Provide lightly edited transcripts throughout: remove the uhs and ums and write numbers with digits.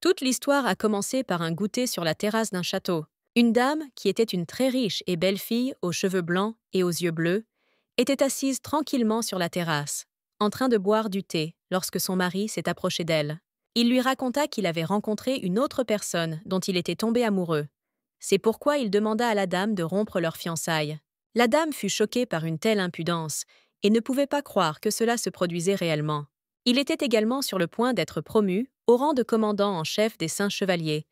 Toute l'histoire a commencé par un goûter sur la terrasse d'un château. Une dame, qui était une très riche et belle fille aux cheveux blancs et aux yeux bleus, était assise tranquillement sur la terrasse, en train de boire du thé lorsque son mari s'est approché d'elle. Il lui raconta qu'il avait rencontré une autre personne dont il était tombé amoureux. C'est pourquoi il demanda à la dame de rompre leurs fiançailles. La dame fut choquée par une telle impudence et ne pouvait pas croire que cela se produisait réellement. Il était également sur le point d'être promu au rang de commandant en chef des Saints Chevaliers,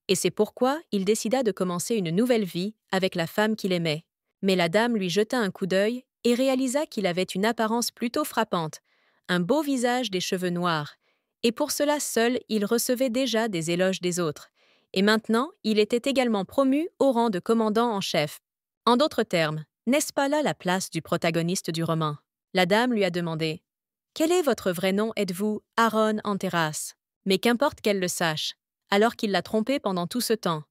et c'est pourquoi il décida de commencer une nouvelle vie avec la femme qu'il aimait. Mais la dame lui jeta un coup d'œil et réalisa qu'il avait une apparence plutôt frappante, un beau visage, des cheveux noirs, et pour cela seul il recevait déjà des éloges des autres, et maintenant il était également promu au rang de commandant en chef. En d'autres termes, n'est-ce pas là la place du protagoniste du roman? La dame lui a demandé: quel est votre vrai nom, êtes-vous Aaron Anteras? Mais qu'importe qu'elle le sache, alors qu'il l'a trompée pendant tout ce temps.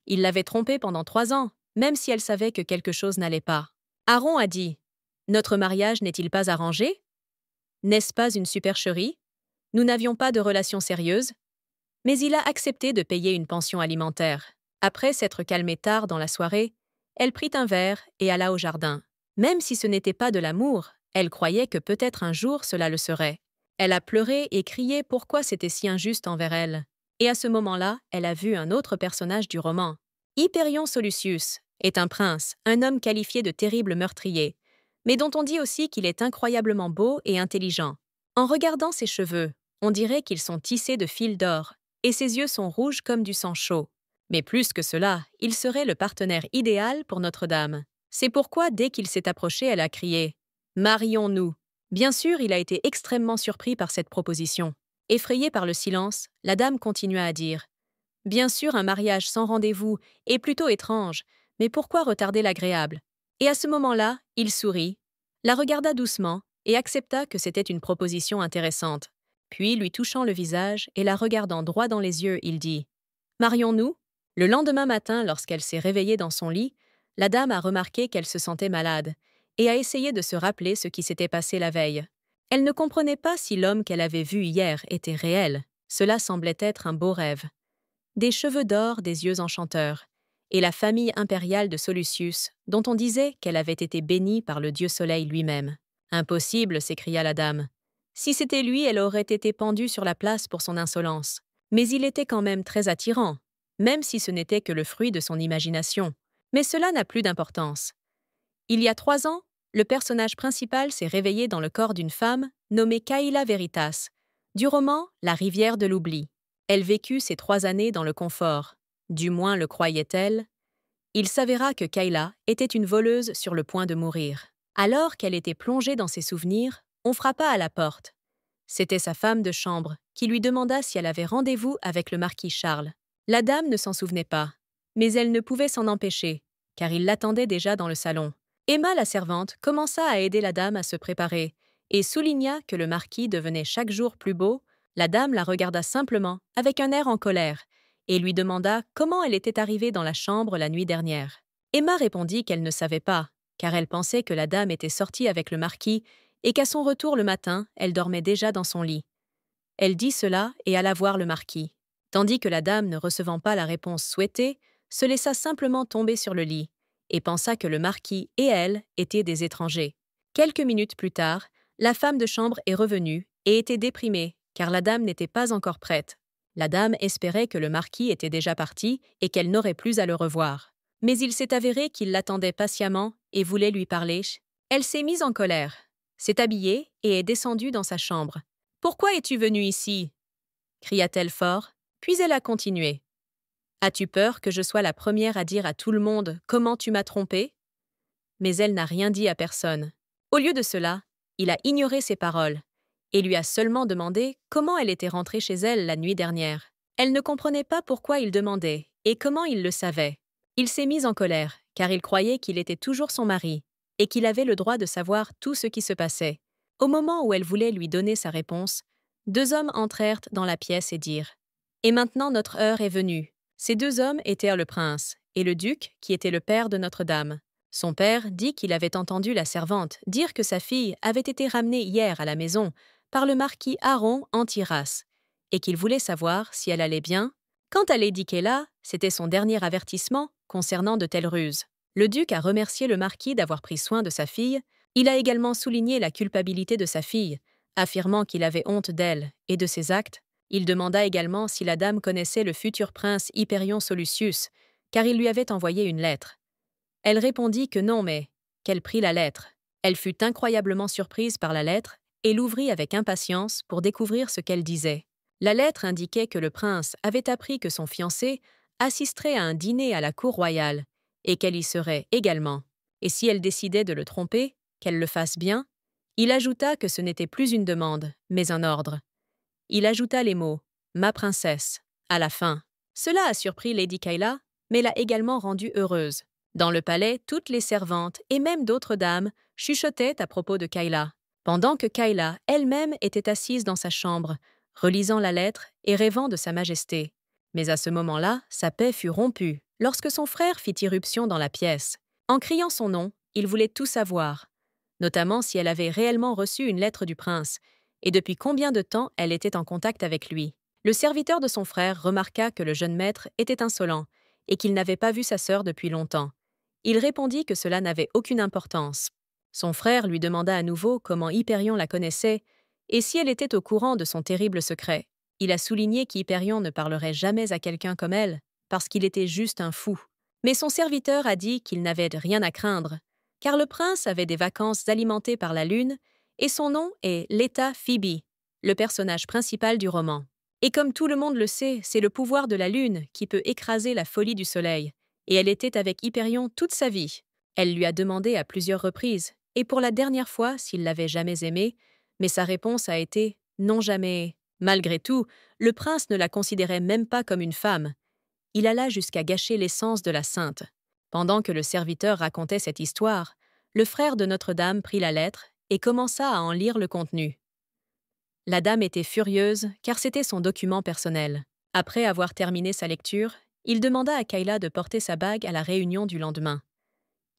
Il l'avait trompée pendant 3 ans, même si elle savait que quelque chose n'allait pas. Aaron a dit: notre mariage n'est-il pas arrangé? N'est-ce pas une supercherie? Nous n'avions pas de relation sérieuse. Mais il a accepté de payer une pension alimentaire. Après s'être calmé tard dans la soirée, elle prit un verre et alla au jardin. Même si ce n'était pas de l'amour, elle croyait que peut-être un jour cela le serait. Elle a pleuré et crié pourquoi c'était si injuste envers elle. Et à ce moment-là, elle a vu un autre personnage du roman. Hyperion Solucius est un prince, un homme qualifié de terrible meurtrier, mais dont on dit aussi qu'il est incroyablement beau et intelligent. En regardant ses cheveux, on dirait qu'ils sont tissés de fils d'or, et ses yeux sont rouges comme du sang chaud. Mais plus que cela, il serait le partenaire idéal pour Notre-Dame. C'est pourquoi, dès qu'il s'est approché, elle a crié: marions-nous. Bien sûr, il a été extrêmement surpris par cette proposition. Effrayée par le silence, la dame continua à dire: bien sûr, un mariage sans rendez-vous est plutôt étrange, mais pourquoi retarder l'agréable? Et à ce moment-là, il sourit, la regarda doucement et accepta que c'était une proposition intéressante. Puis, lui touchant le visage et la regardant droit dans les yeux, il dit: marions-nous? Le lendemain matin, lorsqu'elle s'est réveillée dans son lit, la dame a remarqué qu'elle se sentait malade et a essayé de se rappeler ce qui s'était passé la veille. Elle ne comprenait pas si l'homme qu'elle avait vu hier était réel. Cela semblait être un beau rêve. Des cheveux d'or, des yeux enchanteurs, et la famille impériale de Solucius, dont on disait qu'elle avait été bénie par le dieu Soleil lui-même. Impossible, s'écria la dame. Si c'était lui, elle aurait été pendue sur la place pour son insolence. Mais il était quand même très attirant, même si ce n'était que le fruit de son imagination. Mais cela n'a plus d'importance. Il y a 3 ans, le personnage principal s'est réveillé dans le corps d'une femme nommée Kaila Veritas, du roman La rivière de l'oubli. Elle vécut ces 3 années dans le confort, du moins le croyait-elle. Il s'avéra que Kayla était une voleuse sur le point de mourir. Alors qu'elle était plongée dans ses souvenirs, on frappa à la porte. C'était sa femme de chambre qui lui demanda si elle avait rendez-vous avec le marquis Charles. La dame ne s'en souvenait pas, mais elle ne pouvait s'en empêcher, car il l'attendait déjà dans le salon. Emma, la servante, commença à aider la dame à se préparer et souligna que le marquis devenait chaque jour plus beau. La dame la regarda simplement, avec un air en colère, et lui demanda comment elle était arrivée dans la chambre la nuit dernière. Emma répondit qu'elle ne savait pas, car elle pensait que la dame était sortie avec le marquis et qu'à son retour le matin, elle dormait déjà dans son lit. Elle dit cela et alla voir le marquis, tandis que la dame, ne recevant pas la réponse souhaitée, se laissa simplement tomber sur le lit et pensa que le marquis et elle étaient des étrangers. Quelques minutes plus tard, la femme de chambre est revenue et était déprimée, car la dame n'était pas encore prête. La dame espérait que le marquis était déjà parti et qu'elle n'aurait plus à le revoir. Mais il s'est avéré qu'il l'attendait patiemment et voulait lui parler. Elle s'est mise en colère, s'est habillée et est descendue dans sa chambre. « Pourquoi es-tu venue ici » cria-t-elle fort, puis elle a continué. « As-tu peur que je sois la première à dire à tout le monde comment tu m'as trompée » Mais elle n'a rien dit à personne. Au lieu de cela, il a ignoré ses paroles et lui a seulement demandé comment elle était rentrée chez elle la nuit dernière. Elle ne comprenait pas pourquoi il demandait et comment il le savait. Il s'est mis en colère, car il croyait qu'il était toujours son mari et qu'il avait le droit de savoir tout ce qui se passait. Au moment où elle voulait lui donner sa réponse, 2 hommes entrèrent dans la pièce et dirent: « Et maintenant notre heure est venue. » Ces 2 hommes étaient le prince et le duc, qui était le père de Notre-Dame. Son père dit qu'il avait entendu la servante dire que sa fille avait été ramenée hier à la maison par le marquis Aaron Antiras, et qu'il voulait savoir si elle allait bien. Quant à Lady Kayla, c'était son dernier avertissement concernant de telles ruses. Le duc a remercié le marquis d'avoir pris soin de sa fille. Il a également souligné la culpabilité de sa fille, affirmant qu'il avait honte d'elle et de ses actes. Il demanda également si la dame connaissait le futur prince Hyperion Solucius, car il lui avait envoyé une lettre. Elle répondit que non, mais qu'elle prit la lettre. Elle fut incroyablement surprise par la lettre et l'ouvrit avec impatience pour découvrir ce qu'elle disait. La lettre indiquait que le prince avait appris que son fiancé assisterait à un dîner à la cour royale et qu'elle y serait également. Et si elle décidait de le tromper, qu'elle le fasse bien. Il ajouta que ce n'était plus une demande, mais un ordre. Il ajouta les mots « ma princesse » à la fin. Cela a surpris Lady Kayla, mais l'a également rendue heureuse. Dans le palais, toutes les servantes et même d'autres dames chuchotaient à propos de Kayla, pendant que Kayla elle-même était assise dans sa chambre, relisant la lettre et rêvant de sa majesté. Mais à ce moment-là, sa paix fut rompue lorsque son frère fit irruption dans la pièce. En criant son nom, il voulait tout savoir, notamment si elle avait réellement reçu une lettre du prince et depuis combien de temps elle était en contact avec lui. Le serviteur de son frère remarqua que le jeune maître était insolent et qu'il n'avait pas vu sa sœur depuis longtemps. Il répondit que cela n'avait aucune importance. Son frère lui demanda à nouveau comment Hyperion la connaissait et si elle était au courant de son terrible secret. Il a souligné qu'Hyperion ne parlerait jamais à quelqu'un comme elle, parce qu'il était juste un fou. Mais son serviteur a dit qu'il n'avait rien à craindre, car le prince avait des vacances alimentées par la lune et son nom est Leta Phoebe, le personnage principal du roman. Et comme tout le monde le sait, c'est le pouvoir de la lune qui peut écraser la folie du soleil. Et elle était avec Hyperion toute sa vie. Elle lui a demandé à plusieurs reprises, et pour la dernière fois s'il l'avait jamais aimée, mais sa réponse a été « non jamais ». Malgré tout, le prince ne la considérait même pas comme une femme. Il alla jusqu'à gâcher l'essence de la sainte. Pendant que le serviteur racontait cette histoire, le frère de Notre-Dame prit la lettre et commença à en lire le contenu. La dame était furieuse car c'était son document personnel. Après avoir terminé sa lecture, il demanda à Kayla de porter sa bague à la réunion du lendemain.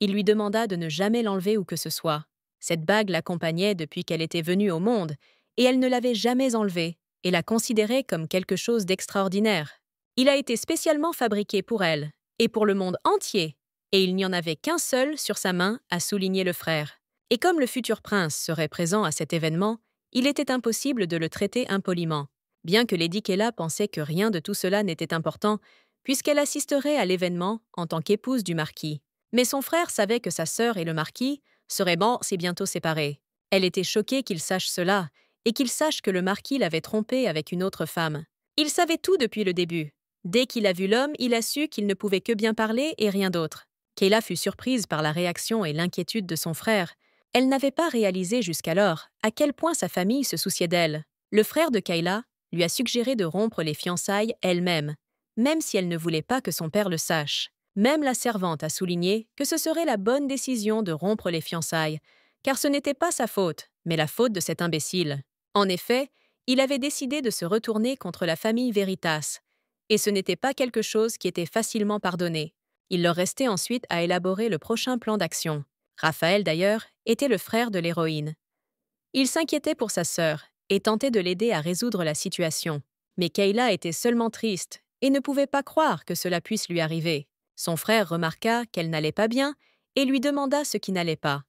Il lui demanda de ne jamais l'enlever où que ce soit. Cette bague l'accompagnait depuis qu'elle était venue au monde, et elle ne l'avait jamais enlevée, et la considérait comme quelque chose d'extraordinaire. Il a été spécialement fabriqué pour elle, et pour le monde entier, et il n'y en avait qu'un seul sur sa main, a souligné le frère. Et comme le futur prince serait présent à cet événement, il était impossible de le traiter impoliment. Bien que Lady Kayla pensait que rien de tout cela n'était important, puisqu'elle assisterait à l'événement en tant qu'épouse du marquis. Mais son frère savait que sa sœur et le marquis seraient si bientôt séparés. Elle était choquée qu'il sache cela, et qu'il sache que le marquis l'avait trompée avec une autre femme. Il savait tout depuis le début. Dès qu'il a vu l'homme, il a su qu'il ne pouvait que bien parler et rien d'autre. Kayla fut surprise par la réaction et l'inquiétude de son frère. Elle n'avait pas réalisé jusqu'alors à quel point sa famille se souciait d'elle. Le frère de Kayla lui a suggéré de rompre les fiançailles elle-même, même si elle ne voulait pas que son père le sache. Même la servante a souligné que ce serait la bonne décision de rompre les fiançailles, car ce n'était pas sa faute, mais la faute de cet imbécile. En effet, il avait décidé de se retourner contre la famille Veritas, et ce n'était pas quelque chose qui était facilement pardonné. Il leur restait ensuite à élaborer le prochain plan d'action. Raphaël, d'ailleurs, était le frère de l'héroïne. Il s'inquiétait pour sa sœur et tentait de l'aider à résoudre la situation. Mais Kayla était seulement triste et ne pouvait pas croire que cela puisse lui arriver. Son frère remarqua qu'elle n'allait pas bien et lui demanda ce qui n'allait pas.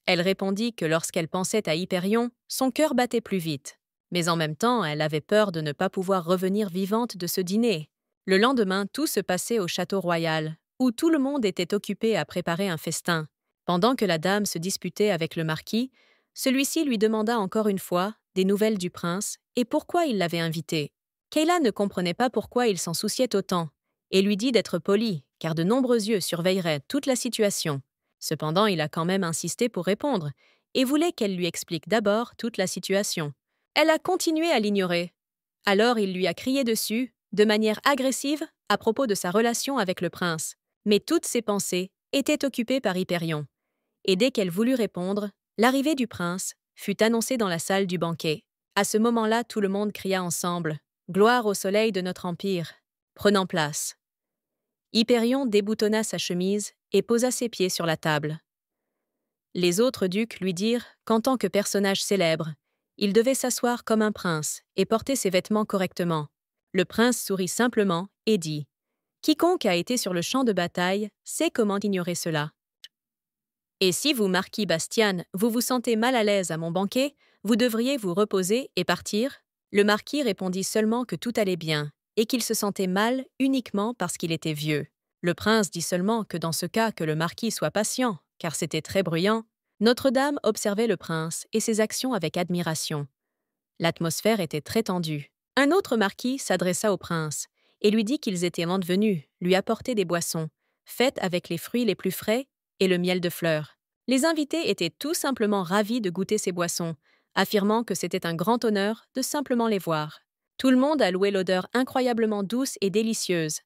Elle répondit que lorsqu'elle pensait à Hyperion, son cœur battait plus vite. Mais en même temps, elle avait peur de ne pas pouvoir revenir vivante de ce dîner. Le lendemain, tout se passait au château royal, où tout le monde était occupé à préparer un festin. Pendant que la dame se disputait avec le marquis, celui-ci lui demanda encore une fois des nouvelles du prince et pourquoi il l'avait invité. Kayla ne comprenait pas pourquoi il s'en souciait autant, et lui dit d'être poli, car de nombreux yeux surveilleraient toute la situation. Cependant, il a quand même insisté pour répondre, et voulait qu'elle lui explique d'abord toute la situation. Elle a continué à l'ignorer. Alors il lui a crié dessus, de manière agressive, à propos de sa relation avec le prince. Mais toutes ses pensées étaient occupées par Hyperion. Et dès qu'elle voulut répondre, l'arrivée du prince fut annoncée dans la salle du banquet. À ce moment-là, tout le monde cria ensemble « Gloire au soleil de notre empire !» Prenant place. Hyperion déboutonna sa chemise et posa ses pieds sur la table. Les autres ducs lui dirent qu'en tant que personnage célèbre, Il devait s'asseoir comme un prince et porter ses vêtements correctement. Le prince sourit simplement et dit « Quiconque a été sur le champ de bataille sait comment ignorer cela. Et si vous, marquis Bastian, vous vous sentez mal à l'aise à mon banquet, vous devriez vous reposer et partir ?» Le marquis répondit seulement que tout allait bien et qu'il se sentait mal uniquement parce qu'il était vieux. Le prince dit seulement que dans ce cas que le marquis soit patient, car c'était très bruyant. Notre-Dame observait le prince et ses actions avec admiration. L'atmosphère était très tendue. Un autre marquis s'adressa au prince et lui dit qu'ils étaient venus lui apporter des boissons, faites avec les fruits les plus frais et le miel de fleurs. Les invités étaient tout simplement ravis de goûter ces boissons, affirmant que c'était un grand honneur de simplement les voir. Tout le monde a loué l'odeur incroyablement douce et délicieuse,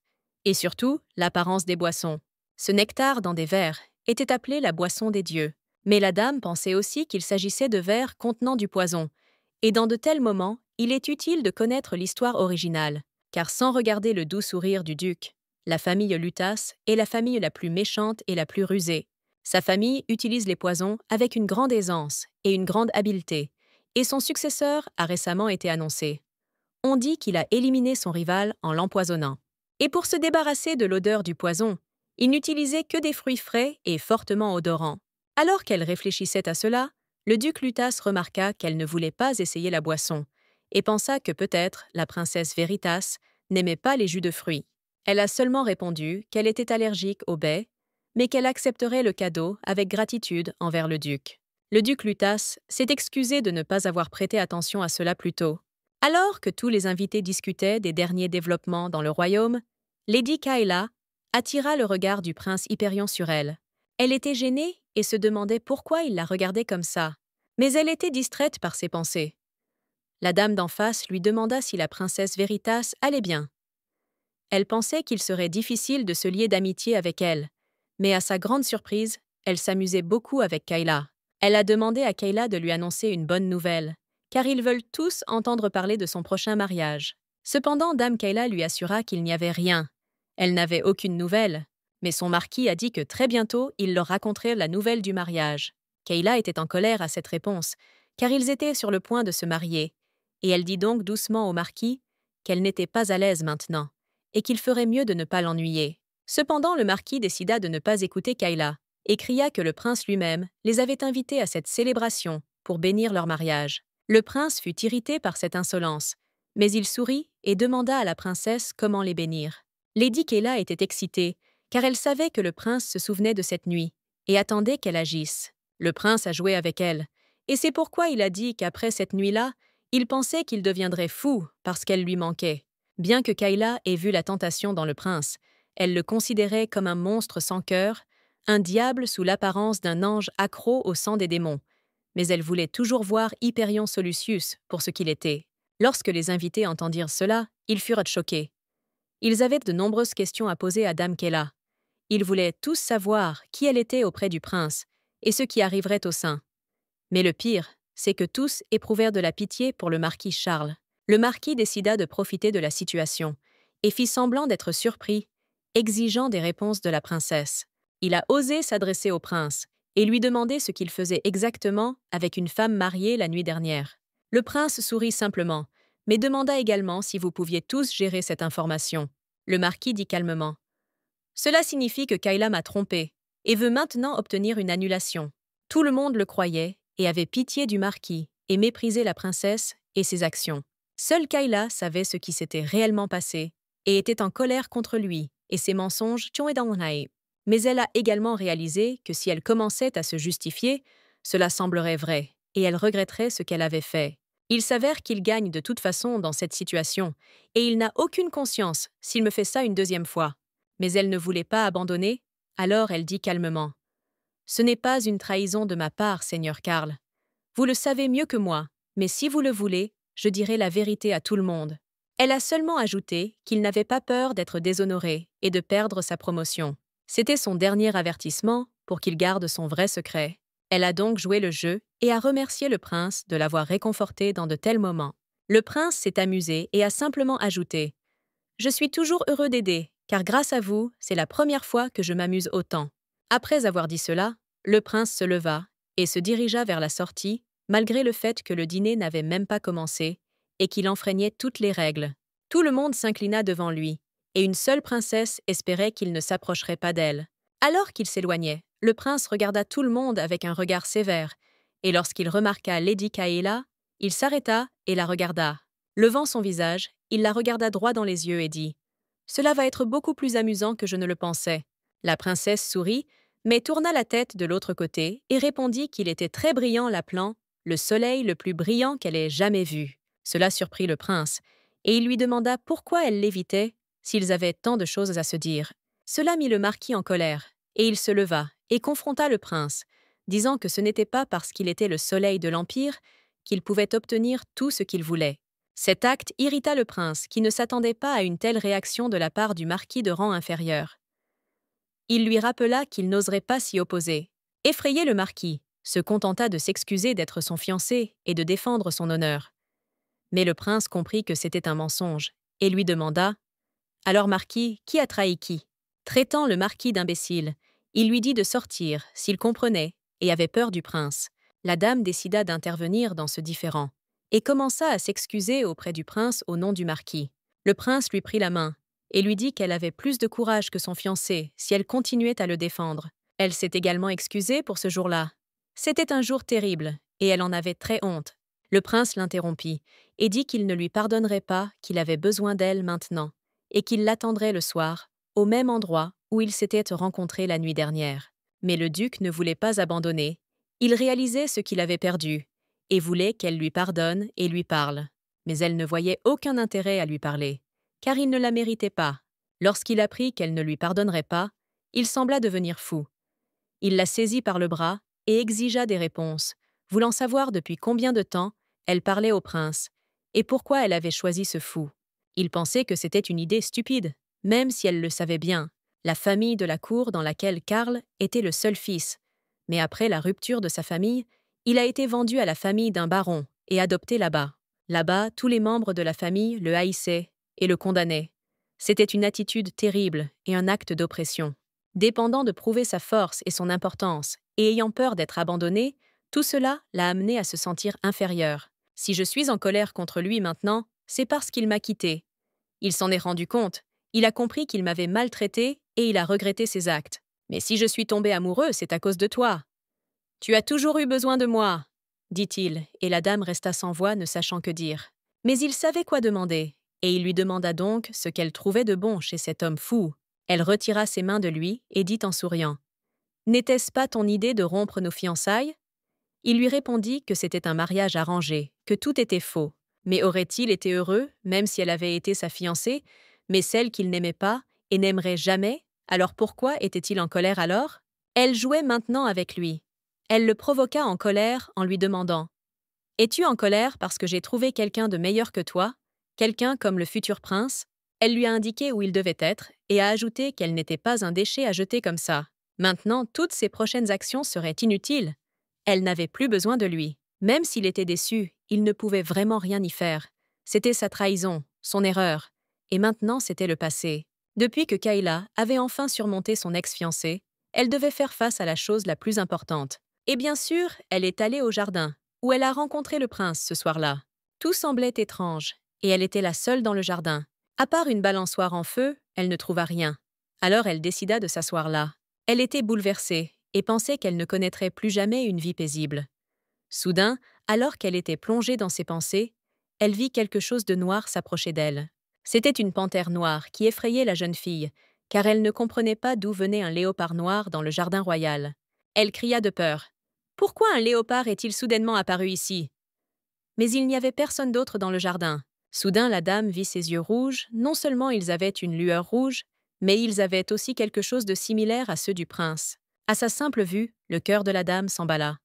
et surtout l'apparence des boissons. Ce nectar dans des verres était appelé la boisson des dieux. Mais la dame pensait aussi qu'il s'agissait de verres contenant du poison, et dans de tels moments, il est utile de connaître l'histoire originale, car sans regarder le doux sourire du duc, la famille Lutas est la famille la plus méchante et la plus rusée. Sa famille utilise les poisons avec une grande aisance et une grande habileté, et son successeur a récemment été annoncé. On dit qu'il a éliminé son rival en l'empoisonnant. Et pour se débarrasser de l'odeur du poison, il n'utilisait que des fruits frais et fortement odorants. Alors qu'elle réfléchissait à cela, le duc Lutas remarqua qu'elle ne voulait pas essayer la boisson, et pensa que peut-être la princesse Veritas n'aimait pas les jus de fruits. Elle a seulement répondu qu'elle était allergique au baies, mais qu'elle accepterait le cadeau avec gratitude envers le duc. Le duc Lutas s'est excusé de ne pas avoir prêté attention à cela plus tôt. Alors que tous les invités discutaient des derniers développements dans le royaume, Lady Kayla attira le regard du prince Hyperion sur elle. Elle était gênée et se demandait pourquoi il la regardait comme ça, mais elle était distraite par ses pensées. La dame d'en face lui demanda si la princesse Veritas allait bien. Elle pensait qu'il serait difficile de se lier d'amitié avec elle, mais à sa grande surprise, elle s'amusait beaucoup avec Kayla. Elle a demandé à Kayla de lui annoncer une bonne nouvelle, car ils veulent tous entendre parler de son prochain mariage. Cependant, dame Kayla lui assura qu'il n'y avait rien. Elle n'avait aucune nouvelle, mais son marquis a dit que très bientôt, il leur raconterait la nouvelle du mariage. Kayla était en colère à cette réponse, car ils étaient sur le point de se marier, et elle dit donc doucement au marquis qu'elle n'était pas à l'aise maintenant, et qu'il ferait mieux de ne pas l'ennuyer. Cependant, le marquis décida de ne pas écouter Kayla, et cria que le prince lui-même les avait invités à cette célébration pour bénir leur mariage. Le prince fut irrité par cette insolence, mais il sourit et demanda à la princesse comment les bénir. Lady Kayla était excitée, car elle savait que le prince se souvenait de cette nuit et attendait qu'elle agisse. Le prince a joué avec elle, et c'est pourquoi il a dit qu'après cette nuit-là, il pensait qu'il deviendrait fou parce qu'elle lui manquait. Bien que Kayla ait vu la tentation dans le prince, elle le considérait comme un monstre sans cœur, un diable sous l'apparence d'un ange accro au sang des démons. Mais elle voulait toujours voir Hyperion Solucius pour ce qu'il était. Lorsque les invités entendirent cela, ils furent choqués. Ils avaient de nombreuses questions à poser à dame Kayla. Ils voulaient tous savoir qui elle était auprès du prince et ce qui arriverait au sein. Mais le pire, c'est que tous éprouvèrent de la pitié pour le marquis Charles. Le marquis décida de profiter de la situation et fit semblant d'être surpris, exigeant des réponses de la princesse. Il a osé s'adresser au prince et lui demander ce qu'il faisait exactement avec une femme mariée la nuit dernière. Le prince sourit simplement, mais demanda également si vous pouviez tous gérer cette information. Le marquis dit calmement « Cela signifie que Kayla m'a trompé et veut maintenant obtenir une annulation. » Tout le monde le croyait et avait pitié du marquis et méprisait la princesse et ses actions. Seule Kayla savait ce qui s'était réellement passé et était en colère contre lui et ses mensonges. Mais elle a également réalisé que si elle commençait à se justifier, cela semblerait vrai et elle regretterait ce qu'elle avait fait. Il s'avère qu'il gagne de toute façon dans cette situation et il n'a aucune conscience s'il me fait ça une deuxième fois. Mais elle ne voulait pas abandonner, alors elle dit calmement « Ce n'est pas une trahison de ma part, Seigneur Karl. Vous le savez mieux que moi, mais si vous le voulez, je dirai la vérité à tout le monde. » Elle a seulement ajouté qu'il n'avait pas peur d'être déshonoré et de perdre sa promotion. C'était son dernier avertissement pour qu'il garde son vrai secret. Elle a donc joué le jeu et a remercié le prince de l'avoir réconforté dans de tels moments. Le prince s'est amusé et a simplement ajouté « Je suis toujours heureux d'aider, car grâce à vous, c'est la première fois que je m'amuse autant. » Après avoir dit cela, le prince se leva et se dirigea vers la sortie malgré le fait que le dîner n'avait même pas commencé et qu'il enfreignait toutes les règles. Tout le monde s'inclina devant lui, et une seule princesse espérait qu'il ne s'approcherait pas d'elle. Alors qu'il s'éloignait, le prince regarda tout le monde avec un regard sévère, et lorsqu'il remarqua Lady Kaela, il s'arrêta et la regarda. Levant son visage, il la regarda droit dans les yeux et dit « Cela va être beaucoup plus amusant que je ne le pensais. » La princesse sourit, mais tourna la tête de l'autre côté et répondit qu'il était très brillant, l'appelant « le soleil le plus brillant qu'elle ait jamais vu ». Cela surprit le prince, et il lui demanda pourquoi elle l'évitait s'ils avaient tant de choses à se dire. Cela mit le marquis en colère, et il se leva et confronta le prince, disant que ce n'était pas parce qu'il était le soleil de l'Empire qu'il pouvait obtenir tout ce qu'il voulait. Cet acte irrita le prince, qui ne s'attendait pas à une telle réaction de la part du marquis de rang inférieur. Il lui rappela qu'il n'oserait pas s'y opposer. Effrayé, le marquis se contenta de s'excuser d'être son fiancé et de défendre son honneur. Mais le prince comprit que c'était un mensonge et lui demanda « Alors, marquis, qui a trahi qui ?» Traitant le marquis d'imbécile, il lui dit de sortir s'il comprenait et avait peur du prince. La dame décida d'intervenir dans ce différend et commença à s'excuser auprès du prince au nom du marquis. Le prince lui prit la main et lui dit qu'elle avait plus de courage que son fiancé si elle continuait à le défendre. Elle s'est également excusée pour ce jour-là. C'était un jour terrible et elle en avait très honte. Le prince l'interrompit et dit qu'il ne lui pardonnerait pas, qu'il avait besoin d'elle maintenant et qu'il l'attendrait le soir, au même endroit où ils s'étaient rencontrés la nuit dernière. Mais le duc ne voulait pas abandonner. Il réalisait ce qu'il avait perdu et voulait qu'elle lui pardonne et lui parle. Mais elle ne voyait aucun intérêt à lui parler, car il ne la méritait pas. Lorsqu'il apprit qu'elle ne lui pardonnerait pas, il sembla devenir fou. Il la saisit par le bras et exigea des réponses, voulant savoir depuis combien de temps elle parlait au prince et pourquoi elle avait choisi ce fou. Il pensait que c'était une idée stupide, même si elle le savait bien. La famille de la cour dans laquelle Karl était le seul fils. Mais après la rupture de sa famille, il a été vendu à la famille d'un baron et adopté là-bas. Là-bas, tous les membres de la famille le haïssaient et le condamnaient. C'était une attitude terrible et un acte d'oppression. Dépendant de prouver sa force et son importance, et ayant peur d'être abandonné, tout cela l'a amené à se sentir inférieur. Si je suis en colère contre lui maintenant, c'est parce qu'il m'a quitté. Il s'en est rendu compte, il a compris qu'il m'avait maltraité et il a regretté ses actes. Mais si je suis tombé amoureux, c'est à cause de toi. Tu as toujours eu besoin de moi, dit-il, et la dame resta sans voix, ne sachant que dire. Mais il savait quoi demander, et il lui demanda donc ce qu'elle trouvait de bon chez cet homme fou. Elle retira ses mains de lui et dit en souriant « N'était-ce pas ton idée de rompre nos fiançailles ?» Il lui répondit que c'était un mariage arrangé, que tout était faux. Mais aurait-il été heureux, même si elle avait été sa fiancée, mais celle qu'il n'aimait pas et n'aimerait jamais? Alors pourquoi était-il en colère alors? Elle jouait maintenant avec lui. Elle le provoqua en colère en lui demandant « Es-tu en colère parce que j'ai trouvé quelqu'un de meilleur que toi, quelqu'un comme le futur prince ?» Elle lui a indiqué où il devait être et a ajouté qu'elle n'était pas un déchet à jeter comme ça. Maintenant, toutes ses prochaines actions seraient inutiles. Elle n'avait plus besoin de lui. Même s'il était déçu, il ne pouvait vraiment rien y faire. C'était sa trahison, son erreur. Et maintenant, c'était le passé. Depuis que Kayla avait enfin surmonté son ex-fiancé, elle devait faire face à la chose la plus importante. Et bien sûr, elle est allée au jardin, où elle a rencontré le prince ce soir-là. Tout semblait étrange, et elle était la seule dans le jardin. À part une balançoire en feu, elle ne trouva rien. Alors elle décida de s'asseoir là. Elle était bouleversée et pensait qu'elle ne connaîtrait plus jamais une vie paisible. Soudain, alors qu'elle était plongée dans ses pensées, elle vit quelque chose de noir s'approcher d'elle. C'était une panthère noire qui effrayait la jeune fille, car elle ne comprenait pas d'où venait un léopard noir dans le jardin royal. Elle cria de peur. « Pourquoi un léopard est-il soudainement apparu ici ?» Mais il n'y avait personne d'autre dans le jardin. Soudain, la dame vit ses yeux rouges. Non seulement ils avaient une lueur rouge, mais ils avaient aussi quelque chose de similaire à ceux du prince. À sa simple vue, le cœur de la dame s'emballa.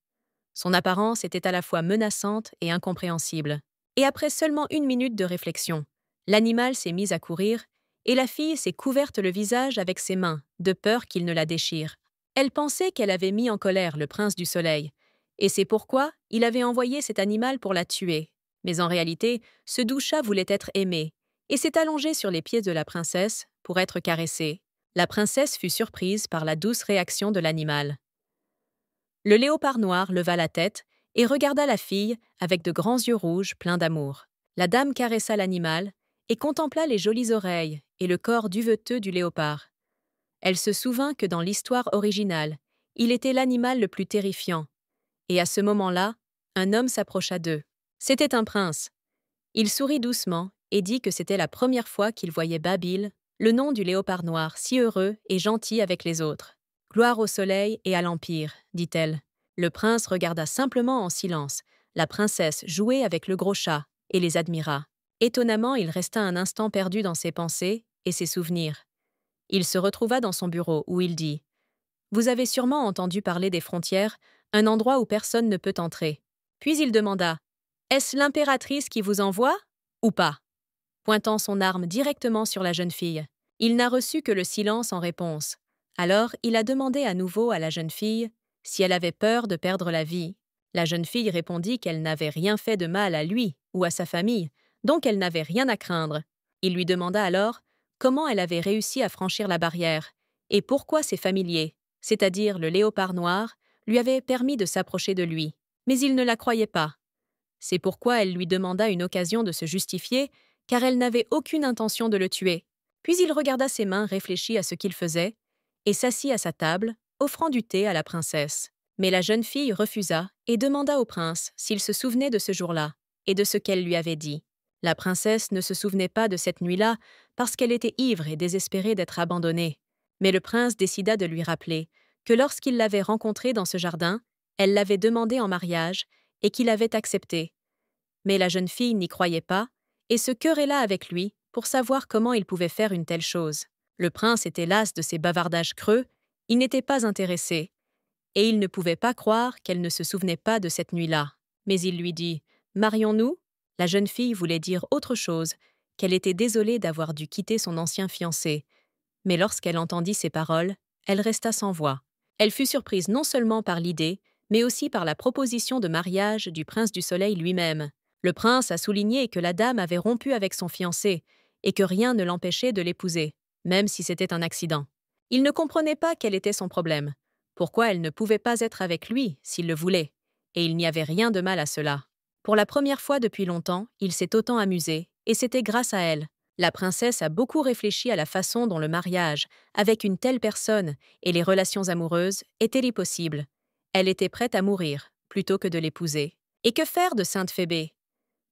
Son apparence était à la fois menaçante et incompréhensible. Et après seulement 1 minute de réflexion, l'animal s'est mis à courir et la fille s'est couverte le visage avec ses mains, de peur qu'il ne la déchire. Elle pensait qu'elle avait mis en colère le prince du soleil, et c'est pourquoi il avait envoyé cet animal pour la tuer. Mais en réalité, ce doux chat voulait être aimé, et s'est allongé sur les pieds de la princesse pour être caressé. La princesse fut surprise par la douce réaction de l'animal. Le léopard noir leva la tête et regarda la fille avec de grands yeux rouges pleins d'amour. La dame caressa l'animal et contempla les jolies oreilles et le corps duveteux du léopard. Elle se souvint que dans l'histoire originale, il était l'animal le plus terrifiant, et à ce moment-là, un homme s'approcha d'eux. C'était un prince. Il sourit doucement et dit que c'était la première fois qu'il voyait Babil, le nom du léopard noir, si heureux et gentil avec les autres. « Gloire au soleil et à l'empire », dit-elle. Le prince regarda simplement en silence la princesse jouer avec le gros chat et les admira. Étonnamment, il resta un instant perdu dans ses pensées et ses souvenirs. Il se retrouva dans son bureau où il dit « Vous avez sûrement entendu parler des frontières, un endroit où personne ne peut entrer. » Puis il demanda « Est-ce l'impératrice qui vous envoie ou pas ?» pointant son arme directement sur la jeune fille. Il n'a reçu que le silence en réponse. Alors il a demandé à nouveau à la jeune fille si elle avait peur de perdre la vie. La jeune fille répondit qu'elle n'avait rien fait de mal à lui ou à sa famille, donc elle n'avait rien à craindre. Il lui demanda alors comment elle avait réussi à franchir la barrière et pourquoi ses familiers, c'est-à-dire le léopard noir, lui avaient permis de s'approcher de lui. Mais il ne la croyait pas. C'est pourquoi elle lui demanda une occasion de se justifier, car elle n'avait aucune intention de le tuer. Puis il regarda ses mains réfléchies à ce qu'il faisait et s'assit à sa table, offrant du thé à la princesse. Mais la jeune fille refusa et demanda au prince s'il se souvenait de ce jour-là et de ce qu'elle lui avait dit. La princesse ne se souvenait pas de cette nuit-là parce qu'elle était ivre et désespérée d'être abandonnée. Mais le prince décida de lui rappeler que lorsqu'il l'avait rencontrée dans ce jardin, elle l'avait demandé en mariage et qu'il avait accepté. Mais la jeune fille n'y croyait pas et se querella avec lui pour savoir comment il pouvait faire une telle chose. Le prince était las de ces bavardages creux, il n'était pas intéressé, et il ne pouvait pas croire qu'elle ne se souvenait pas de cette nuit-là. Mais il lui dit « Marions-nous » La jeune fille voulait dire autre chose, qu'elle était désolée d'avoir dû quitter son ancien fiancé. Mais lorsqu'elle entendit ces paroles, elle resta sans voix. Elle fut surprise non seulement par l'idée, mais aussi par la proposition de mariage du prince du soleil lui-même. Le prince a souligné que la dame avait rompu avec son fiancé et que rien ne l'empêchait de l'épouser, même si c'était un accident. Il ne comprenait pas quel était son problème, pourquoi elle ne pouvait pas être avec lui s'il le voulait, et il n'y avait rien de mal à cela. Pour la première fois depuis longtemps, il s'est autant amusé, et c'était grâce à elle. La princesse a beaucoup réfléchi à la façon dont le mariage, avec une telle personne, et les relations amoureuses étaient possibles. Elle était prête à mourir, plutôt que de l'épouser. Et que faire de sainte Phébé?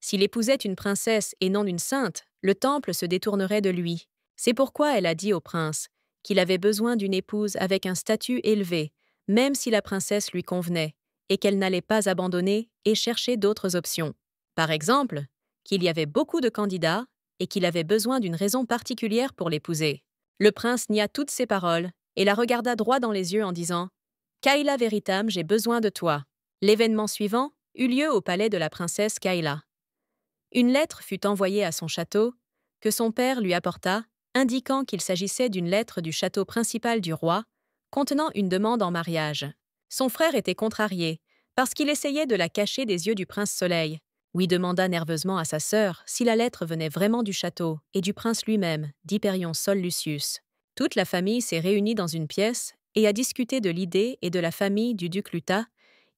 S'il épousait une princesse et non une sainte, le temple se détournerait de lui. C'est pourquoi elle a dit au prince qu'il avait besoin d'une épouse avec un statut élevé, même si la princesse lui convenait, et qu'elle n'allait pas abandonner et chercher d'autres options. Par exemple, qu'il y avait beaucoup de candidats et qu'il avait besoin d'une raison particulière pour l'épouser. Le prince nia toutes ces paroles et la regarda droit dans les yeux en disant « Kayla Veritam, j'ai besoin de toi ». L'événement suivant eut lieu au palais de la princesse Kayla. Une lettre fut envoyée à son château, que son père lui apporta, indiquant qu'il s'agissait d'une lettre du château principal du roi, contenant une demande en mariage. Son frère était contrarié, parce qu'il essayait de la cacher des yeux du prince Soleil. Lui demanda nerveusement à sa sœur si la lettre venait vraiment du château et du prince lui-même, d'Hyperion Sol Lucius. Toute la famille s'est réunie dans une pièce et a discuté de l'idée et de la famille du duc Luta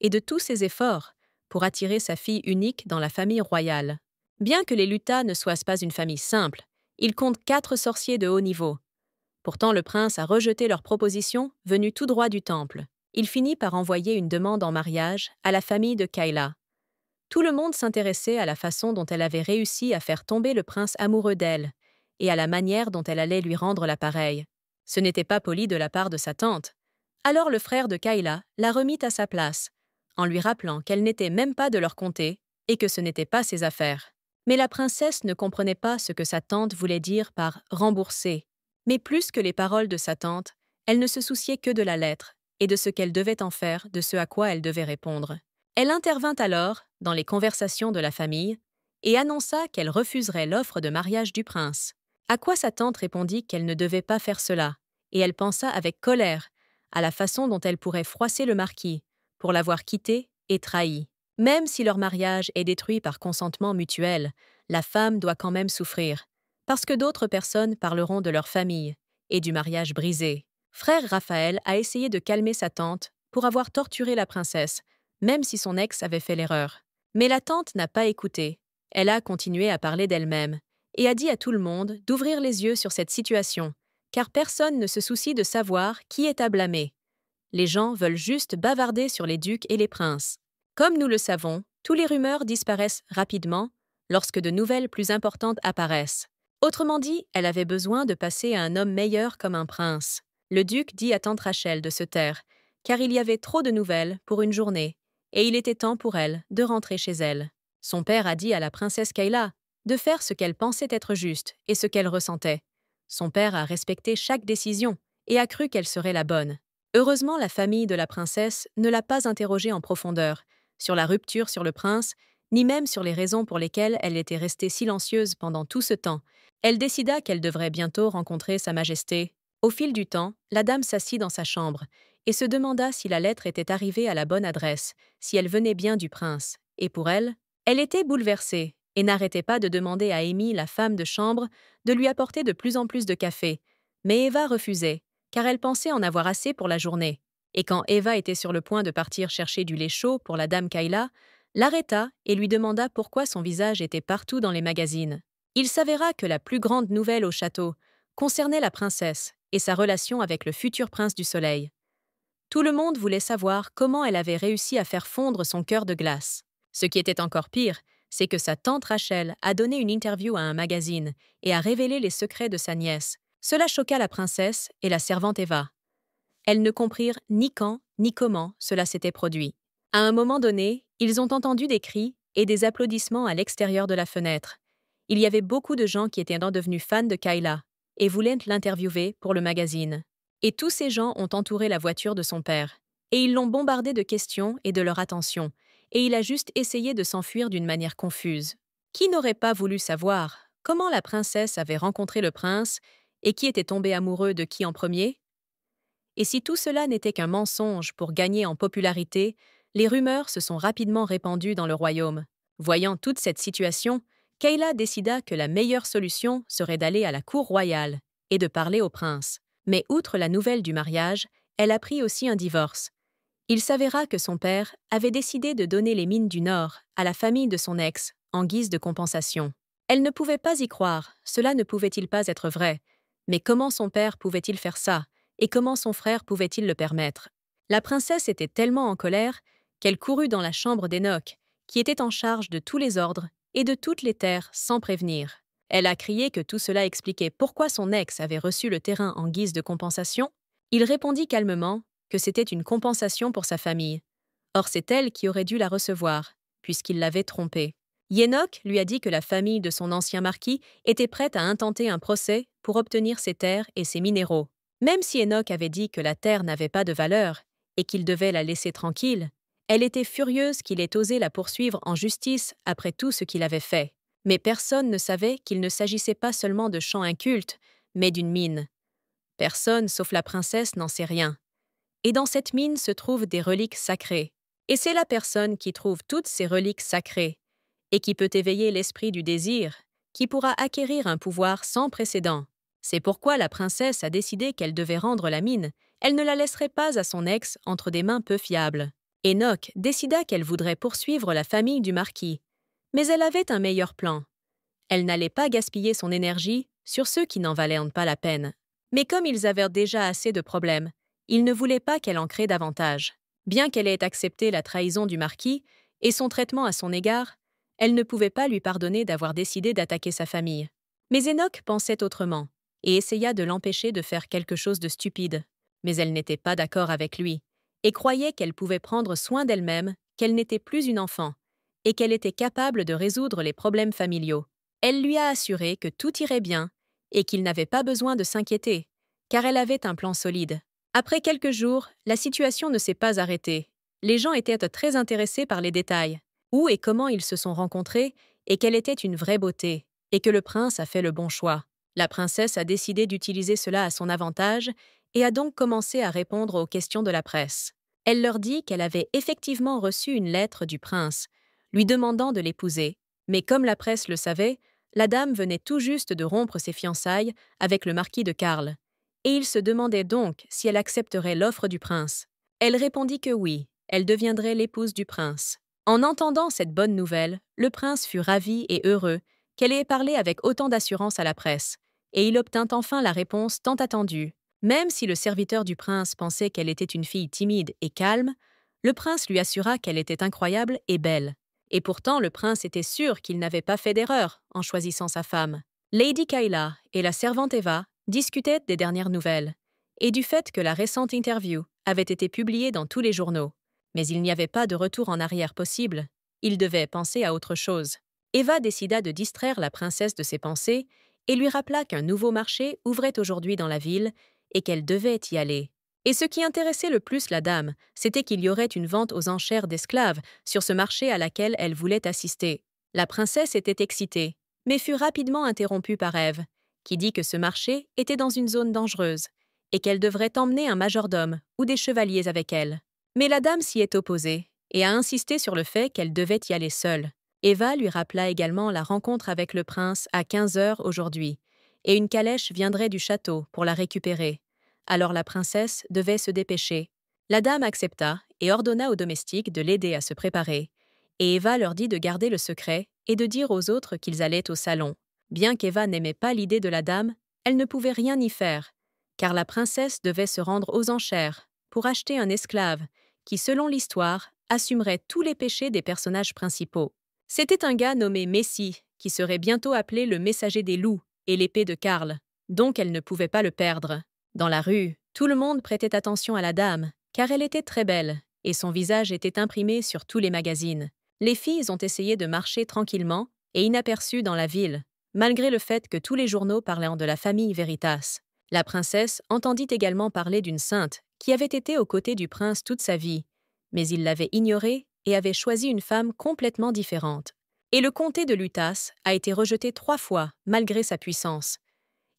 et de tous ses efforts pour attirer sa fille unique dans la famille royale. Bien que les Luta ne soient pas une famille simple, ils comptent 4 sorciers de haut niveau. Pourtant, le prince a rejeté leur proposition venue tout droit du temple. Il finit par envoyer une demande en mariage à la famille de Kayla. Tout le monde s'intéressait à la façon dont elle avait réussi à faire tomber le prince amoureux d'elle et à la manière dont elle allait lui rendre l'appareil. Ce n'était pas poli de la part de sa tante. Alors le frère de Kayla la remit à sa place, en lui rappelant qu'elle n'était même pas de leur comté et que ce n'était pas ses affaires. Mais la princesse ne comprenait pas ce que sa tante voulait dire par « rembourser ». Mais plus que les paroles de sa tante, elle ne se souciait que de la lettre et de ce qu'elle devait en faire de ce à quoi elle devait répondre. Elle intervint alors dans les conversations de la famille et annonça qu'elle refuserait l'offre de mariage du prince. À quoi sa tante répondit qu'elle ne devait pas faire cela, et elle pensa avec colère à la façon dont elle pourrait froisser le marquis pour l'avoir quitté et trahi. Même si leur mariage est détruit par consentement mutuel, la femme doit quand même souffrir, parce que d'autres personnes parleront de leur famille et du mariage brisé. Frère Raphaël a essayé de calmer sa tante pour avoir torturé la princesse, même si son ex avait fait l'erreur. Mais la tante n'a pas écouté. Elle a continué à parler d'elle-même et a dit à tout le monde d'ouvrir les yeux sur cette situation, car personne ne se soucie de savoir qui est à blâmer. Les gens veulent juste bavarder sur les ducs et les princes. Comme nous le savons, tous les rumeurs disparaissent rapidement lorsque de nouvelles plus importantes apparaissent. Autrement dit, elle avait besoin de passer à un homme meilleur comme un prince. Le duc dit à tante Rachel de se taire, car il y avait trop de nouvelles pour une journée, et il était temps pour elle de rentrer chez elle. Son père a dit à la princesse Kayla de faire ce qu'elle pensait être juste et ce qu'elle ressentait. Son père a respecté chaque décision et a cru qu'elle serait la bonne. Heureusement, la famille de la princesse ne l'a pas interrogée en profondeur sur la rupture sur le prince, ni même sur les raisons pour lesquelles elle était restée silencieuse pendant tout ce temps. Elle décida qu'elle devrait bientôt rencontrer Sa Majesté. Au fil du temps, la dame s'assit dans sa chambre et se demanda si la lettre était arrivée à la bonne adresse, si elle venait bien du prince. Et pour elle, elle était bouleversée et n'arrêtait pas de demander à Amy, la femme de chambre, de lui apporter de plus en plus de café. Mais Eva refusait, car elle pensait en avoir assez pour la journée. Et quand Eva était sur le point de partir chercher du lait chaud pour la dame Kayla, l'arrêta et lui demanda pourquoi son visage était partout dans les magazines. Il s'avéra que la plus grande nouvelle au château concernait la princesse et sa relation avec le futur prince du soleil. Tout le monde voulait savoir comment elle avait réussi à faire fondre son cœur de glace. Ce qui était encore pire, c'est que sa tante Rachel a donné une interview à un magazine et a révélé les secrets de sa nièce. Cela choqua la princesse et la servante Eva. Elles ne comprirent ni quand ni comment cela s'était produit. À un moment donné, ils ont entendu des cris et des applaudissements à l'extérieur de la fenêtre. Il y avait beaucoup de gens qui étaient devenus fans de Kayla et voulaient l'interviewer pour le magazine. Et tous ces gens ont entouré la voiture de son père. Et ils l'ont bombardé de questions et de leur attention. Et il a juste essayé de s'enfuir d'une manière confuse. Qui n'aurait pas voulu savoir comment la princesse avait rencontré le prince et qui était tombé amoureux de qui en premier? Et si tout cela n'était qu'un mensonge pour gagner en popularité, les rumeurs se sont rapidement répandues dans le royaume. Voyant toute cette situation, Kayla décida que la meilleure solution serait d'aller à la cour royale et de parler au prince. Mais outre la nouvelle du mariage, elle apprit aussi un divorce. Il s'avéra que son père avait décidé de donner les mines du Nord à la famille de son ex en guise de compensation. Elle ne pouvait pas y croire, cela ne pouvait-il pas être vrai. Mais comment son père pouvait-il faire ça, et comment son frère pouvait-il le permettre? La princesse était tellement en colère qu'elle courut dans la chambre d'Enoch, qui était en charge de tous les ordres et de toutes les terres sans prévenir. Elle a crié que tout cela expliquait pourquoi son ex avait reçu le terrain en guise de compensation. Il répondit calmement que c'était une compensation pour sa famille. Or c'est elle qui aurait dû la recevoir, puisqu'il l'avait trompée. Enoch lui a dit que la famille de son ancien marquis était prête à intenter un procès pour obtenir ses terres et ses minéraux. Même si Enoch avait dit que la terre n'avait pas de valeur et qu'il devait la laisser tranquille, elle était furieuse qu'il ait osé la poursuivre en justice après tout ce qu'il avait fait. Mais personne ne savait qu'il ne s'agissait pas seulement de champs incultes, mais d'une mine. Personne, sauf la princesse, n'en sait rien. Et dans cette mine se trouvent des reliques sacrées. Et c'est la personne qui trouve toutes ces reliques sacrées, et qui peut éveiller l'esprit du désir, qui pourra acquérir un pouvoir sans précédent. C'est pourquoi la princesse a décidé qu'elle devait rendre la mine. Elle ne la laisserait pas à son ex entre des mains peu fiables. Enoch décida qu'elle voudrait poursuivre la famille du marquis. Mais elle avait un meilleur plan. Elle n'allait pas gaspiller son énergie sur ceux qui n'en valaient pas la peine. Mais comme ils avaient déjà assez de problèmes, il ne voulait pas qu'elle en crée davantage. Bien qu'elle ait accepté la trahison du marquis et son traitement à son égard, elle ne pouvait pas lui pardonner d'avoir décidé d'attaquer sa famille. Mais Enoch pensait autrement et essaya de l'empêcher de faire quelque chose de stupide. Mais elle n'était pas d'accord avec lui et croyait qu'elle pouvait prendre soin d'elle-même, qu'elle n'était plus une enfant et qu'elle était capable de résoudre les problèmes familiaux. Elle lui a assuré que tout irait bien et qu'il n'avait pas besoin de s'inquiéter, car elle avait un plan solide. Après quelques jours, la situation ne s'est pas arrêtée. Les gens étaient très intéressés par les détails. Où et comment ils se sont rencontrés, et qu'elle était une vraie beauté, et que le prince a fait le bon choix. La princesse a décidé d'utiliser cela à son avantage et a donc commencé à répondre aux questions de la presse. Elle leur dit qu'elle avait effectivement reçu une lettre du prince, lui demandant de l'épouser. Mais comme la presse le savait, la dame venait tout juste de rompre ses fiançailles avec le marquis de Karl, et il se demandait donc si elle accepterait l'offre du prince. Elle répondit que oui, elle deviendrait l'épouse du prince. En entendant cette bonne nouvelle, le prince fut ravi et heureux qu'elle ait parlé avec autant d'assurance à la presse, et il obtint enfin la réponse tant attendue. Même si le serviteur du prince pensait qu'elle était une fille timide et calme, le prince lui assura qu'elle était incroyable et belle. Et pourtant, le prince était sûr qu'il n'avait pas fait d'erreur en choisissant sa femme. Lady Kayla et la servante Eva discutaient des dernières nouvelles et du fait que la récente interview avait été publiée dans tous les journaux. Mais il n'y avait pas de retour en arrière possible. Il devait penser à autre chose. Eva décida de distraire la princesse de ses pensées et lui rappela qu'un nouveau marché ouvrait aujourd'hui dans la ville et qu'elle devait y aller. Et ce qui intéressait le plus la dame, c'était qu'il y aurait une vente aux enchères d'esclaves sur ce marché à laquelle elle voulait assister. La princesse était excitée, mais fut rapidement interrompue par Ève, qui dit que ce marché était dans une zone dangereuse et qu'elle devrait emmener un majordome ou des chevaliers avec elle. Mais la dame s'y est opposée et a insisté sur le fait qu'elle devait y aller seule. Eva lui rappela également la rencontre avec le prince à 15 heures aujourd'hui, et une calèche viendrait du château pour la récupérer. Alors la princesse devait se dépêcher. La dame accepta et ordonna aux domestiques de l'aider à se préparer, et Eva leur dit de garder le secret et de dire aux autres qu'ils allaient au salon. Bien qu'Eva n'aimait pas l'idée de la dame, elle ne pouvait rien y faire, car la princesse devait se rendre aux enchères pour acheter un esclave qui, selon l'histoire, assumerait tous les péchés des personnages principaux. C'était un gars nommé Messie, qui serait bientôt appelé le messager des loups et l'épée de Karl, donc elle ne pouvait pas le perdre. Dans la rue, tout le monde prêtait attention à la dame, car elle était très belle, et son visage était imprimé sur tous les magazines. Les filles ont essayé de marcher tranquillement et inaperçues dans la ville, malgré le fait que tous les journaux parlaient de la famille Veritas. La princesse entendit également parler d'une sainte qui avait été aux côtés du prince toute sa vie, mais il l'avait ignorée et avait choisi une femme complètement différente. Et le comté de Lutas a été rejeté 3 fois, malgré sa puissance.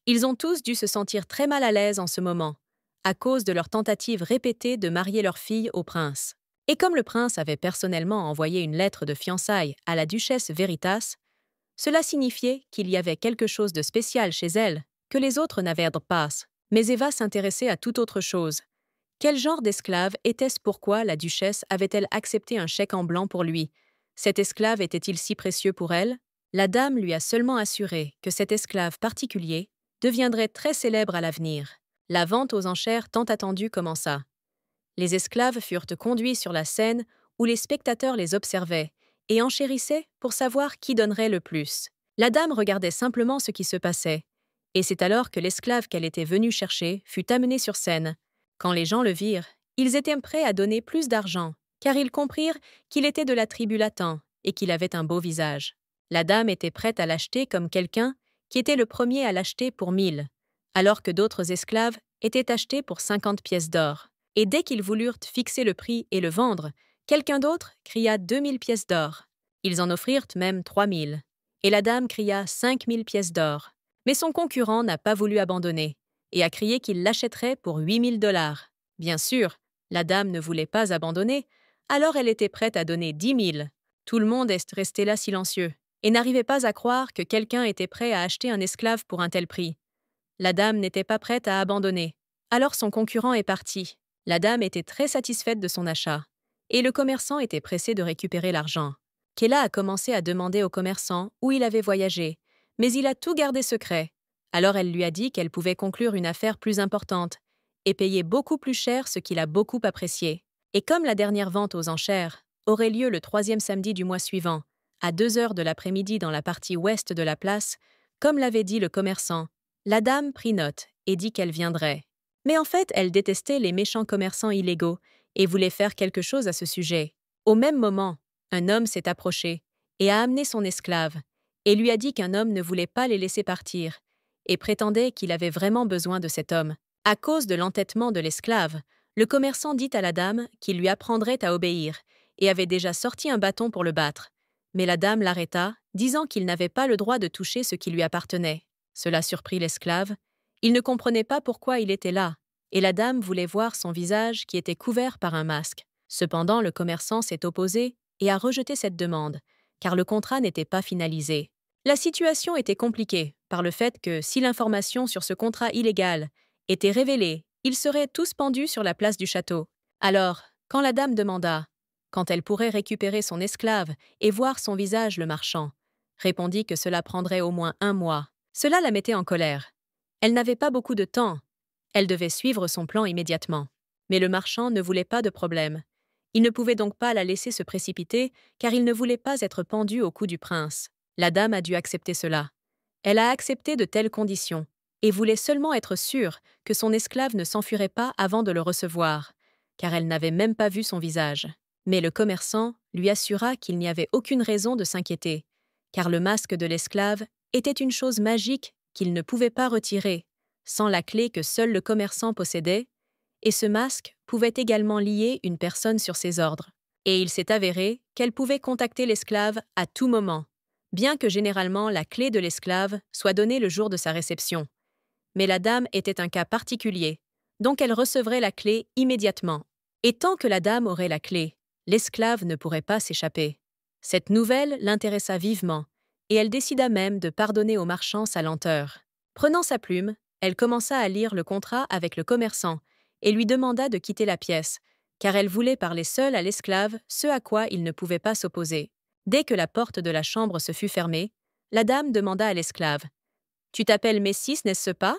Ils ont tous dû se sentir très mal à l'aise en ce moment, à cause de leur tentative répétée de marier leur fille au prince. Et comme le prince avait personnellement envoyé une lettre de fiançailles à la duchesse Veritas, cela signifiait qu'il y avait quelque chose de spécial chez elle que les autres n'avaient pas. Mais Eva s'intéressait à toute autre chose. Quel genre d'esclave était-ce? Pourquoi la duchesse avait-elle accepté un chèque en blanc pour lui? Cet esclave était-il si précieux pour elle? La dame lui a seulement assuré que cet esclave particulier deviendrait très célèbre à l'avenir. La vente aux enchères tant attendue commença. Les esclaves furent conduits sur la scène où les spectateurs les observaient et enchérissaient pour savoir qui donnerait le plus. La dame regardait simplement ce qui se passait, et c'est alors que l'esclave qu'elle était venue chercher fut amené sur scène. Quand les gens le virent, ils étaient prêts à donner plus d'argent, car ils comprirent qu'il était de la tribu Latin et qu'il avait un beau visage. La dame était prête à l'acheter comme quelqu'un qui était le premier à l'acheter pour 1000, alors que d'autres esclaves étaient achetés pour 50 pièces d'or. Et dès qu'ils voulurent fixer le prix et le vendre, quelqu'un d'autre cria 2000 pièces d'or. Ils en offrirent même 3000. Et la dame cria 5000 pièces d'or. Mais son concurrent n'a pas voulu abandonner et a crié qu'il l'achèterait pour 8000 $. Bien sûr, la dame ne voulait pas abandonner, alors elle était prête à donner 10 000. Tout le monde est resté là silencieux et n'arrivait pas à croire que quelqu'un était prêt à acheter un esclave pour un tel prix. La dame n'était pas prête à abandonner, alors son concurrent est parti. La dame était très satisfaite de son achat, et le commerçant était pressé de récupérer l'argent. Kayla a commencé à demander au commerçant où il avait voyagé, mais il a tout gardé secret. Alors elle lui a dit qu'elle pouvait conclure une affaire plus importante et payer beaucoup plus cher, ce qu'il a beaucoup apprécié. Et comme la dernière vente aux enchères aurait lieu le 3e samedi du mois suivant, à 2 heures de l'après-midi dans la partie ouest de la place, comme l'avait dit le commerçant, la dame prit note et dit qu'elle viendrait. Mais en fait, elle détestait les méchants commerçants illégaux et voulait faire quelque chose à ce sujet. Au même moment, un homme s'est approché et a amené son esclave et lui a dit qu'un homme ne voulait pas les laisser partir et prétendait qu'il avait vraiment besoin de cet homme. À cause de l'entêtement de l'esclave, le commerçant dit à la dame qu'il lui apprendrait à obéir et avait déjà sorti un bâton pour le battre. Mais la dame l'arrêta, disant qu'il n'avait pas le droit de toucher ce qui lui appartenait. Cela surprit l'esclave. Il ne comprenait pas pourquoi il était là, et la dame voulait voir son visage qui était couvert par un masque. Cependant, le commerçant s'est opposé et a rejeté cette demande, car le contrat n'était pas finalisé. La situation était compliquée par le fait que si l'information sur ce contrat illégal était révélée, ils seraient tous pendus sur la place du château. Alors, Quand la dame demanda quand elle pourrait récupérer son esclave et voir son visage, le marchand répondit que cela prendrait au moins 1 mois. Cela la mettait en colère. Elle n'avait pas beaucoup de temps. Elle devait suivre son plan immédiatement. Mais le marchand ne voulait pas de problème. Il ne pouvait donc pas la laisser se précipiter, car il ne voulait pas être pendu au cou du prince. La dame a dû accepter cela. Elle a accepté de telles conditions, et voulait seulement être sûre que son esclave ne s'enfuirait pas avant de le recevoir, car elle n'avait même pas vu son visage. Mais le commerçant lui assura qu'il n'y avait aucune raison de s'inquiéter, car le masque de l'esclave était une chose magique qu'il ne pouvait pas retirer, sans la clé que seul le commerçant possédait, et ce masque pouvait également lier une personne sur ses ordres. Et il s'est avéré qu'elle pouvait contacter l'esclave à tout moment, bien que généralement la clé de l'esclave soit donnée le jour de sa réception. Mais la dame était un cas particulier, donc elle recevrait la clé immédiatement. Et tant que la dame aurait la clé, l'esclave ne pourrait pas s'échapper. Cette nouvelle l'intéressa vivement, et elle décida même de pardonner au marchand sa lenteur. Prenant sa plume, elle commença à lire le contrat avec le commerçant et lui demanda de quitter la pièce, car elle voulait parler seule à l'esclave, ce à quoi il ne pouvait pas s'opposer. Dès que la porte de la chambre se fut fermée, la dame demanda à l'esclave « Tu t'appelles Messis, n'est-ce pas ?»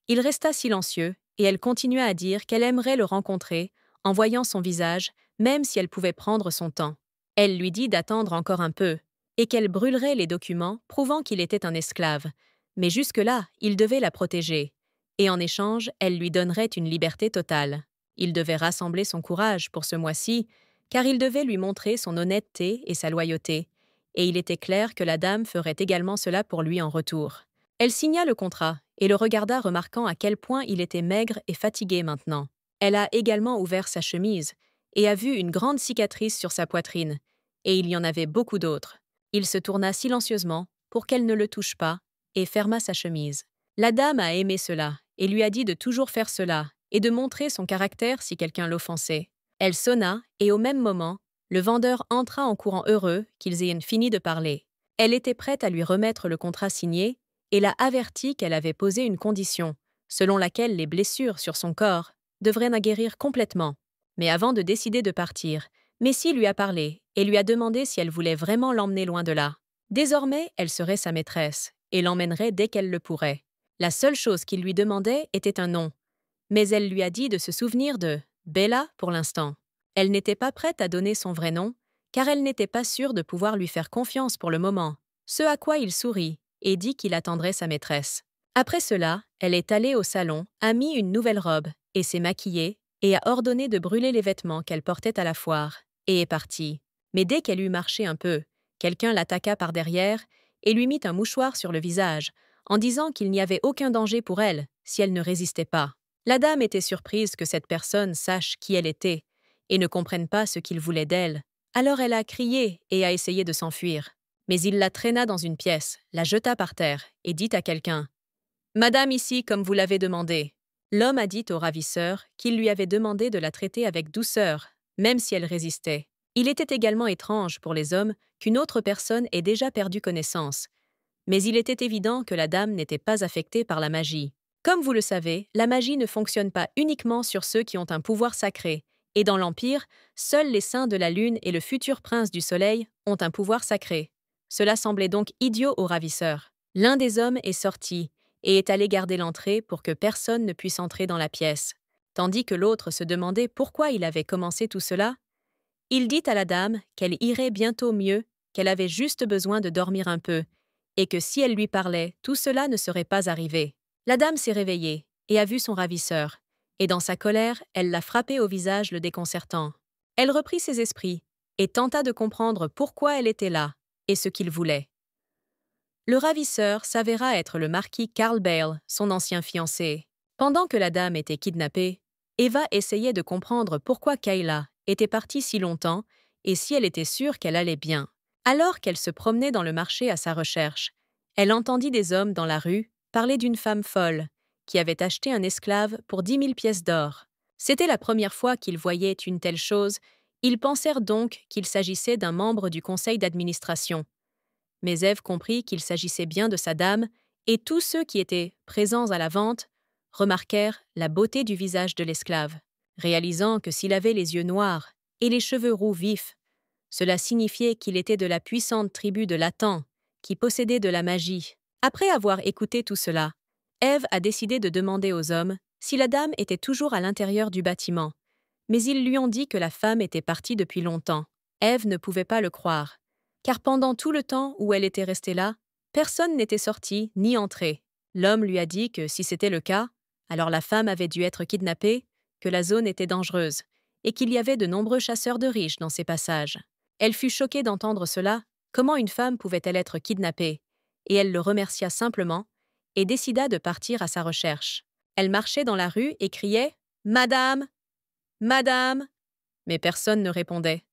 Il resta silencieux, et elle continua à dire qu'elle aimerait le rencontrer, en voyant son visage, même si elle pouvait prendre son temps. Elle lui dit d'attendre encore un peu, et qu'elle brûlerait les documents prouvant qu'il était un esclave. Mais jusque-là, il devait la protéger, et en échange, elle lui donnerait une liberté totale. Il devait rassembler son courage pour ce mois-ci, car il devait lui montrer son honnêteté et sa loyauté, et il était clair que la dame ferait également cela pour lui en retour. Elle signa le contrat et le regarda, remarquant à quel point il était maigre et fatigué maintenant. Elle a également ouvert sa chemise et a vu une grande cicatrice sur sa poitrine, et il y en avait beaucoup d'autres. Il se tourna silencieusement pour qu'elle ne le touche pas et ferma sa chemise. La dame a aimé cela et lui a dit de toujours faire cela et de montrer son caractère si quelqu'un l'offensait. Elle sonna et au même moment, le vendeur entra en courant heureux qu'ils aient fini de parler. Elle était prête à lui remettre le contrat signé et l'a averti qu'elle avait posé une condition, selon laquelle les blessures sur son corps devraient en guérir complètement. Mais avant de décider de partir, Messie lui a parlé et lui a demandé si elle voulait vraiment l'emmener loin de là. Désormais, elle serait sa maîtresse et l'emmènerait dès qu'elle le pourrait. La seule chose qu'il lui demandait était un nom, mais elle lui a dit de se souvenir de Bella pour l'instant. Elle n'était pas prête à donner son vrai nom, car elle n'était pas sûre de pouvoir lui faire confiance pour le moment, ce à quoi il sourit et dit qu'il attendrait sa maîtresse. Après cela, elle est allée au salon, a mis une nouvelle robe et s'est maquillée et a ordonné de brûler les vêtements qu'elle portait à la foire, et est partie. Mais dès qu'elle eut marché un peu, quelqu'un l'attaqua par derrière et lui mit un mouchoir sur le visage, en disant qu'il n'y avait aucun danger pour elle si elle ne résistait pas. La dame était surprise que cette personne sache qui elle était et ne comprenne pas ce qu'il voulait d'elle. Alors elle a crié et a essayé de s'enfuir. Mais il la traîna dans une pièce, la jeta par terre et dit à quelqu'un « Madame ici comme vous l'avez demandé ». L'homme a dit au ravisseur qu'il lui avait demandé de la traiter avec douceur, même si elle résistait. Il était également étrange pour les hommes qu'une autre personne ait déjà perdu connaissance. Mais il était évident que la dame n'était pas affectée par la magie. Comme vous le savez, la magie ne fonctionne pas uniquement sur ceux qui ont un pouvoir sacré, et dans l'Empire, seuls les saints de la Lune et le futur prince du Soleil ont un pouvoir sacré. Cela semblait donc idiot au ravisseur. L'un des hommes est sorti et est allé garder l'entrée pour que personne ne puisse entrer dans la pièce. Tandis que l'autre se demandait pourquoi il avait commencé tout cela, il dit à la dame qu'elle irait bientôt mieux, qu'elle avait juste besoin de dormir un peu, et que si elle lui parlait, tout cela ne serait pas arrivé. La dame s'est réveillée et a vu son ravisseur, et dans sa colère, elle l'a frappé au visage, le déconcertant. Elle reprit ses esprits et tenta de comprendre pourquoi elle était là et ce qu'il voulait. Le ravisseur s'avéra être le marquis Carl Bale, son ancien fiancé. Pendant que la dame était kidnappée, Eva essayait de comprendre pourquoi Kayla était partie si longtemps et si elle était sûre qu'elle allait bien. Alors qu'elle se promenait dans le marché à sa recherche, elle entendit des hommes dans la rue parler d'une femme folle qui avait acheté un esclave pour 10 000 pièces d'or. C'était la première fois qu'ils voyaient une telle chose. Ils pensèrent donc qu'il s'agissait d'un membre du conseil d'administration. Mais Ève comprit qu'il s'agissait bien de sa dame, et tous ceux qui étaient présents à la vente remarquèrent la beauté du visage de l'esclave. réalisant que s'il avait les yeux noirs et les cheveux roux vifs, cela signifiait qu'il était de la puissante tribu de Latan, qui possédait de la magie. Après avoir écouté tout cela, Ève a décidé de demander aux hommes si la dame était toujours à l'intérieur du bâtiment, mais ils lui ont dit que la femme était partie depuis longtemps. Ève ne pouvait pas le croire, car pendant tout le temps où elle était restée là, personne n'était sorti ni entré. L'homme lui a dit que si c'était le cas, alors la femme avait dû être kidnappée, que la zone était dangereuse, et qu'il y avait de nombreux chasseurs de riches dans ces passages. Elle fut choquée d'entendre cela. Comment une femme pouvait-elle être kidnappée? Et elle le remercia simplement et décida de partir à sa recherche. Elle marchait dans la rue et criait « Madame! Madame !» Mais personne ne répondait.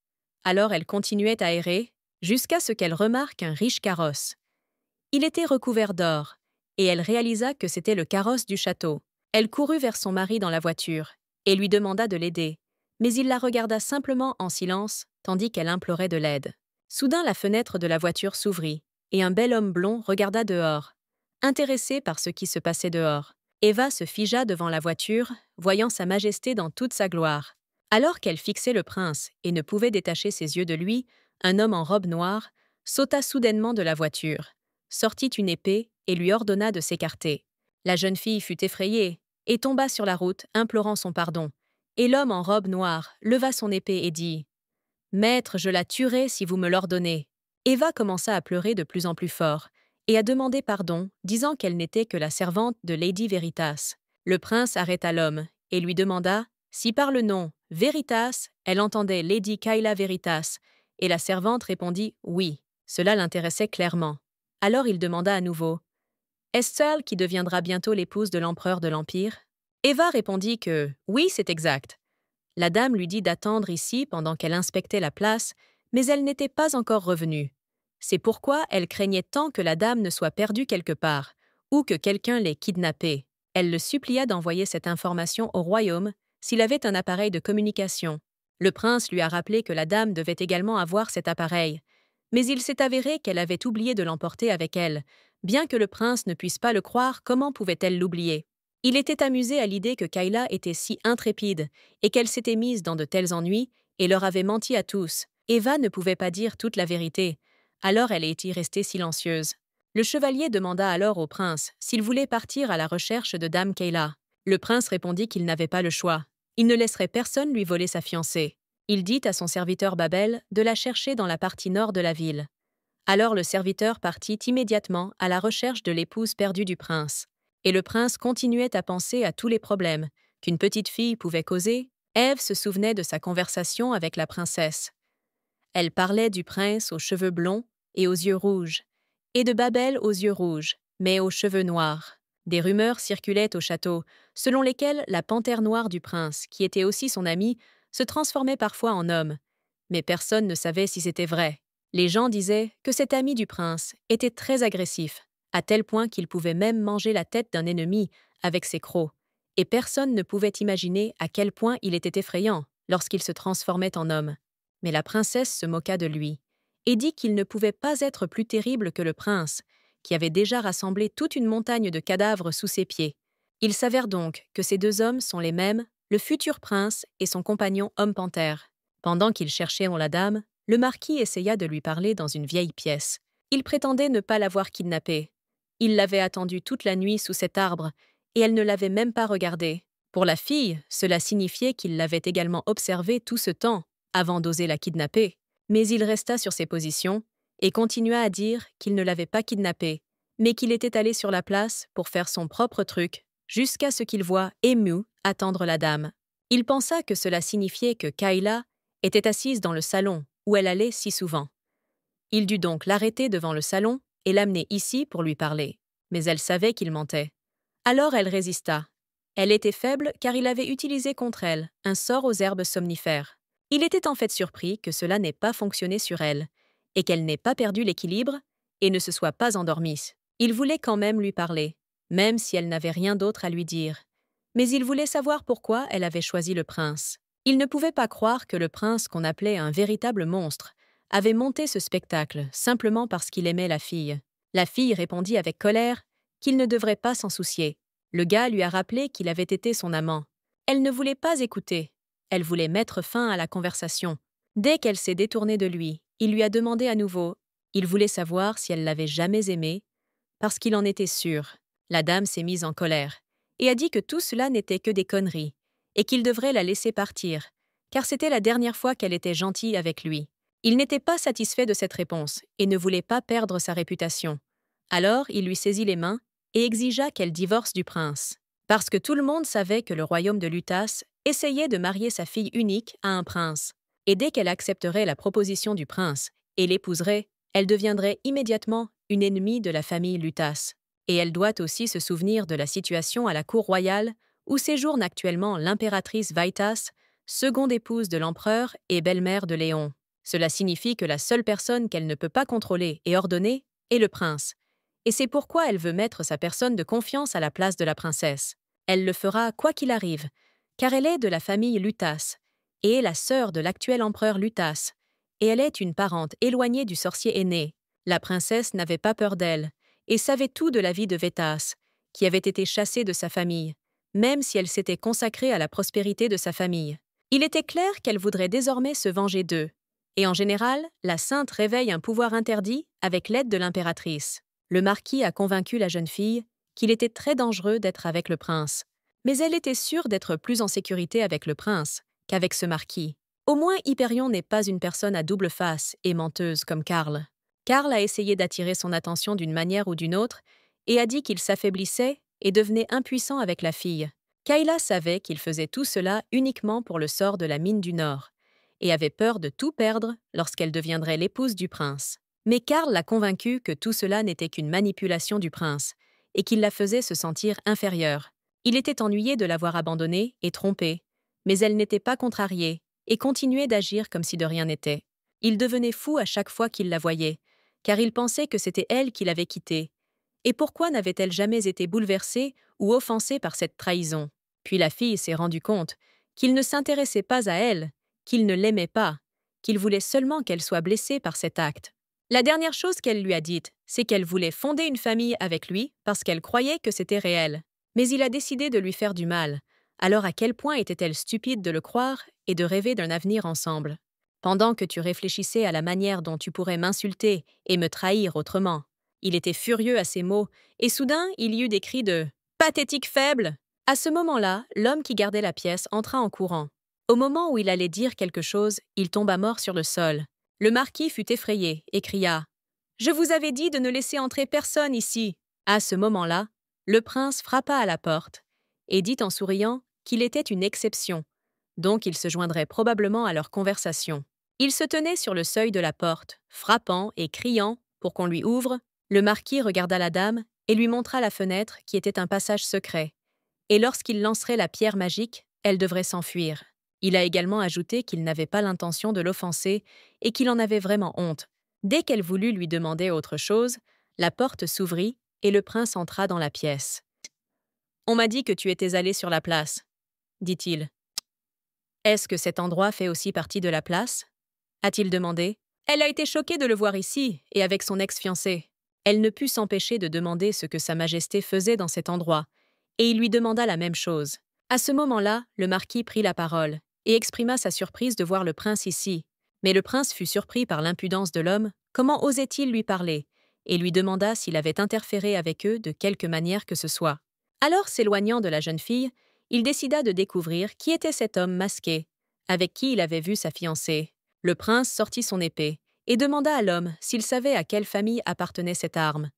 Alors elle continuait à errer jusqu'à ce qu'elle remarque un riche carrosse. Il était recouvert d'or, et elle réalisa que c'était le carrosse du château. Elle courut vers son mari dans la voiture et lui demanda de l'aider, mais il la regarda simplement en silence tandis qu'elle implorait de l'aide. Soudain, la fenêtre de la voiture s'ouvrit et un bel homme blond regarda dehors. Intéressé par ce qui se passait dehors, Eva se figea devant la voiture, voyant sa majesté dans toute sa gloire. Alors qu'elle fixait le prince et ne pouvait détacher ses yeux de lui, un homme en robe noire sauta soudainement de la voiture, sortit une épée et lui ordonna de s'écarter. La jeune fille fut effrayée et tomba sur la route, implorant son pardon. Et l'homme en robe noire leva son épée et dit « Maître, je la tuerai si vous me l'ordonnez. » Eva commença à pleurer de plus en plus fort et à demander pardon, disant qu'elle n'était que la servante de Lady Veritas. Le prince arrêta l'homme et lui demanda si par le nom Veritas, elle entendait Lady Kayla Veritas, et la servante répondit oui. Cela l'intéressait clairement. Alors il demanda à nouveau « Est-ce elle qui deviendra bientôt l'épouse de l'empereur de l'Empire ?» Eva répondit que oui, c'est exact. La dame lui dit d'attendre ici pendant qu'elle inspectait la place, mais elle n'était pas encore revenue. C'est pourquoi elle craignait tant que la dame ne soit perdue quelque part, ou que quelqu'un l'ait kidnappée. Elle le supplia d'envoyer cette information au royaume s'il avait un appareil de communication. Le prince lui a rappelé que la dame devait également avoir cet appareil, mais il s'est avéré qu'elle avait oublié de l'emporter avec elle. Bien que le prince ne puisse pas le croire, comment pouvait-elle l'oublier? Il était amusé à l'idée que Kayla était si intrépide et qu'elle s'était mise dans de tels ennuis et leur avait menti à tous. Eva ne pouvait pas dire toute la vérité, alors elle est y restée silencieuse. Le chevalier demanda alors au prince s'il voulait partir à la recherche de dame Kayla. Le prince répondit qu'il n'avait pas le choix. Il ne laisserait personne lui voler sa fiancée. Il dit à son serviteur Babel de la chercher dans la partie nord de la ville. Alors le serviteur partit immédiatement à la recherche de l'épouse perdue du prince. Et le prince continuait à penser à tous les problèmes qu'une petite fille pouvait causer. Ève se souvenait de sa conversation avec la princesse. Elle parlait du prince aux cheveux blonds et aux yeux rouges, et de Babel aux yeux rouges, mais aux cheveux noirs. Des rumeurs circulaient au château, selon lesquelles la panthère noire du prince, qui était aussi son amie, se transformait parfois en homme. Mais personne ne savait si c'était vrai. Les gens disaient que cet ami du prince était très agressif, à tel point qu'il pouvait même manger la tête d'un ennemi avec ses crocs, et personne ne pouvait imaginer à quel point il était effrayant lorsqu'il se transformait en homme. Mais la princesse se moqua de lui et dit qu'il ne pouvait pas être plus terrible que le prince, qui avait déjà rassemblé toute une montagne de cadavres sous ses pieds. Il s'avère donc que ces deux hommes sont les mêmes, le futur prince et son compagnon homme-panthère. Pendant qu'il cherchait en la dame, le marquis essaya de lui parler dans une vieille pièce. Il prétendait ne pas l'avoir kidnappée. Il l'avait attendue toute la nuit sous cet arbre, et elle ne l'avait même pas regardée. Pour la fille, cela signifiait qu'il l'avait également observée tout ce temps, avant d'oser la kidnapper. Mais il resta sur ses positions et continua à dire qu'il ne l'avait pas kidnappée, mais qu'il était allé sur la place pour faire son propre truc, jusqu'à ce qu'il voie ému attendre la dame. Il pensa que cela signifiait que Kayla était assise dans le salon où elle allait si souvent. Il dut donc l'arrêter devant le salon et l'amener ici pour lui parler. Mais elle savait qu'il mentait. Alors elle résista. Elle était faible car il avait utilisé contre elle un sort aux herbes somnifères. Il était en fait surpris que cela n'ait pas fonctionné sur elle, et qu'elle n'ait pas perdu l'équilibre et ne se soit pas endormie. Il voulait quand même lui parler, même si elle n'avait rien d'autre à lui dire. Mais il voulait savoir pourquoi elle avait choisi le prince. Il ne pouvait pas croire que le prince qu'on appelait un véritable monstre avait monté ce spectacle simplement parce qu'il aimait la fille. La fille répondit avec colère qu'il ne devrait pas s'en soucier. Le gars lui a rappelé qu'il avait été son amant. Elle ne voulait pas écouter, Elle voulait mettre fin à la conversation. Dès qu'elle s'est détournée de lui, il lui a demandé à nouveau. Il voulait savoir si elle l'avait jamais aimé, parce qu'il en était sûr. La dame s'est mise en colère et a dit que tout cela n'était que des conneries et qu'il devrait la laisser partir, car c'était la dernière fois qu'elle était gentille avec lui. Il n'était pas satisfait de cette réponse et ne voulait pas perdre sa réputation. Alors il lui saisit les mains et exigea qu'elle divorce du prince. Parce que tout le monde savait que le royaume de Lutas essayait de marier sa fille unique à un prince. Et dès qu'elle accepterait la proposition du prince et l'épouserait, elle deviendrait immédiatement une ennemie de la famille Lutas. Et elle doit aussi se souvenir de la situation à la cour royale où séjourne actuellement l'impératrice Vaitas, seconde épouse de l'empereur et belle-mère de Léon. Cela signifie que la seule personne qu'elle ne peut pas contrôler et ordonner est le prince. Et c'est pourquoi elle veut mettre sa personne de confiance à la place de la princesse. Elle le fera quoi qu'il arrive, car elle est de la famille Lutas et est la sœur de l'actuel empereur Lutas, et elle est une parente éloignée du sorcier aîné. La princesse n'avait pas peur d'elle et savait tout de la vie de Vétas, qui avait été chassée de sa famille, même si elle s'était consacrée à la prospérité de sa famille. Il était clair qu'elle voudrait désormais se venger d'eux. Et en général, la sainte réveille un pouvoir interdit avec l'aide de l'impératrice. Le marquis a convaincu la jeune fille qu'il était très dangereux d'être avec le prince. Mais elle était sûre d'être plus en sécurité avec le prince qu'avec ce marquis. Au moins, Hyperion n'est pas une personne à double face et menteuse comme Karl. Karl a essayé d'attirer son attention d'une manière ou d'une autre et a dit qu'il s'affaiblissait et devenait impuissant avec la fille. Kayla savait qu'il faisait tout cela uniquement pour le sort de la mine du Nord et avait peur de tout perdre lorsqu'elle deviendrait l'épouse du prince. Mais Karl l'a convaincue que tout cela n'était qu'une manipulation du prince et qu'il la faisait se sentir inférieure. Il était ennuyé de l'avoir abandonnée et trompée, mais elle n'était pas contrariée et continuait d'agir comme si de rien n'était. Il devenait fou à chaque fois qu'il la voyait, car il pensait que c'était elle qui l'avait quittée. Et pourquoi n'avait-elle jamais été bouleversée ou offensée par cette trahison? Puis la fille s'est rendue compte qu'il ne s'intéressait pas à elle, qu'il ne l'aimait pas, qu'il voulait seulement qu'elle soit blessée par cet acte. La dernière chose qu'elle lui a dite, c'est qu'elle voulait fonder une famille avec lui parce qu'elle croyait que c'était réel. Mais il a décidé de lui faire du mal. Alors à quel point était-elle stupide de le croire et de rêver d'un avenir ensemble? Pendant que tu réfléchissais à la manière dont tu pourrais m'insulter et me trahir autrement. Il était furieux à ces mots, et soudain il y eut des cris de « pathétique faible !» À ce moment-là, l'homme qui gardait la pièce entra en courant. Au moment où il allait dire quelque chose, il tomba mort sur le sol. Le marquis fut effrayé et cria « Je vous avais dit de ne laisser entrer personne ici !» À ce moment-là, le prince frappa à la porte et dit en souriant qu'il était une exception, donc il se joindrait probablement à leur conversation. Il se tenait sur le seuil de la porte, frappant et criant pour qu'on lui ouvre. Le marquis regarda la dame et lui montra la fenêtre qui était un passage secret. Et lorsqu'il lancerait la pierre magique, elle devrait s'enfuir. Il a également ajouté qu'il n'avait pas l'intention de l'offenser et qu'il en avait vraiment honte. Dès qu'elle voulut lui demander autre chose, la porte s'ouvrit et le prince entra dans la pièce. « On m'a dit que tu étais allé sur la place, » dit-il. « Est-ce que cet endroit fait aussi partie de la place ?» a-t-il demandé. Elle a été choquée de le voir ici et avec son ex-fiancé. Elle ne put s'empêcher de demander ce que Sa Majesté faisait dans cet endroit, et il lui demanda la même chose. À ce moment-là, le marquis prit la parole et exprima sa surprise de voir le prince ici. Mais le prince fut surpris par l'impudence de l'homme. Comment osait-il lui parler? Et lui demanda s'il avait interféré avec eux de quelque manière que ce soit. Alors, s'éloignant de la jeune fille, il décida de découvrir qui était cet homme masqué, avec qui il avait vu sa fiancée. Le prince sortit son épée et demanda à l'homme s'il savait à quelle famille appartenait cette arme.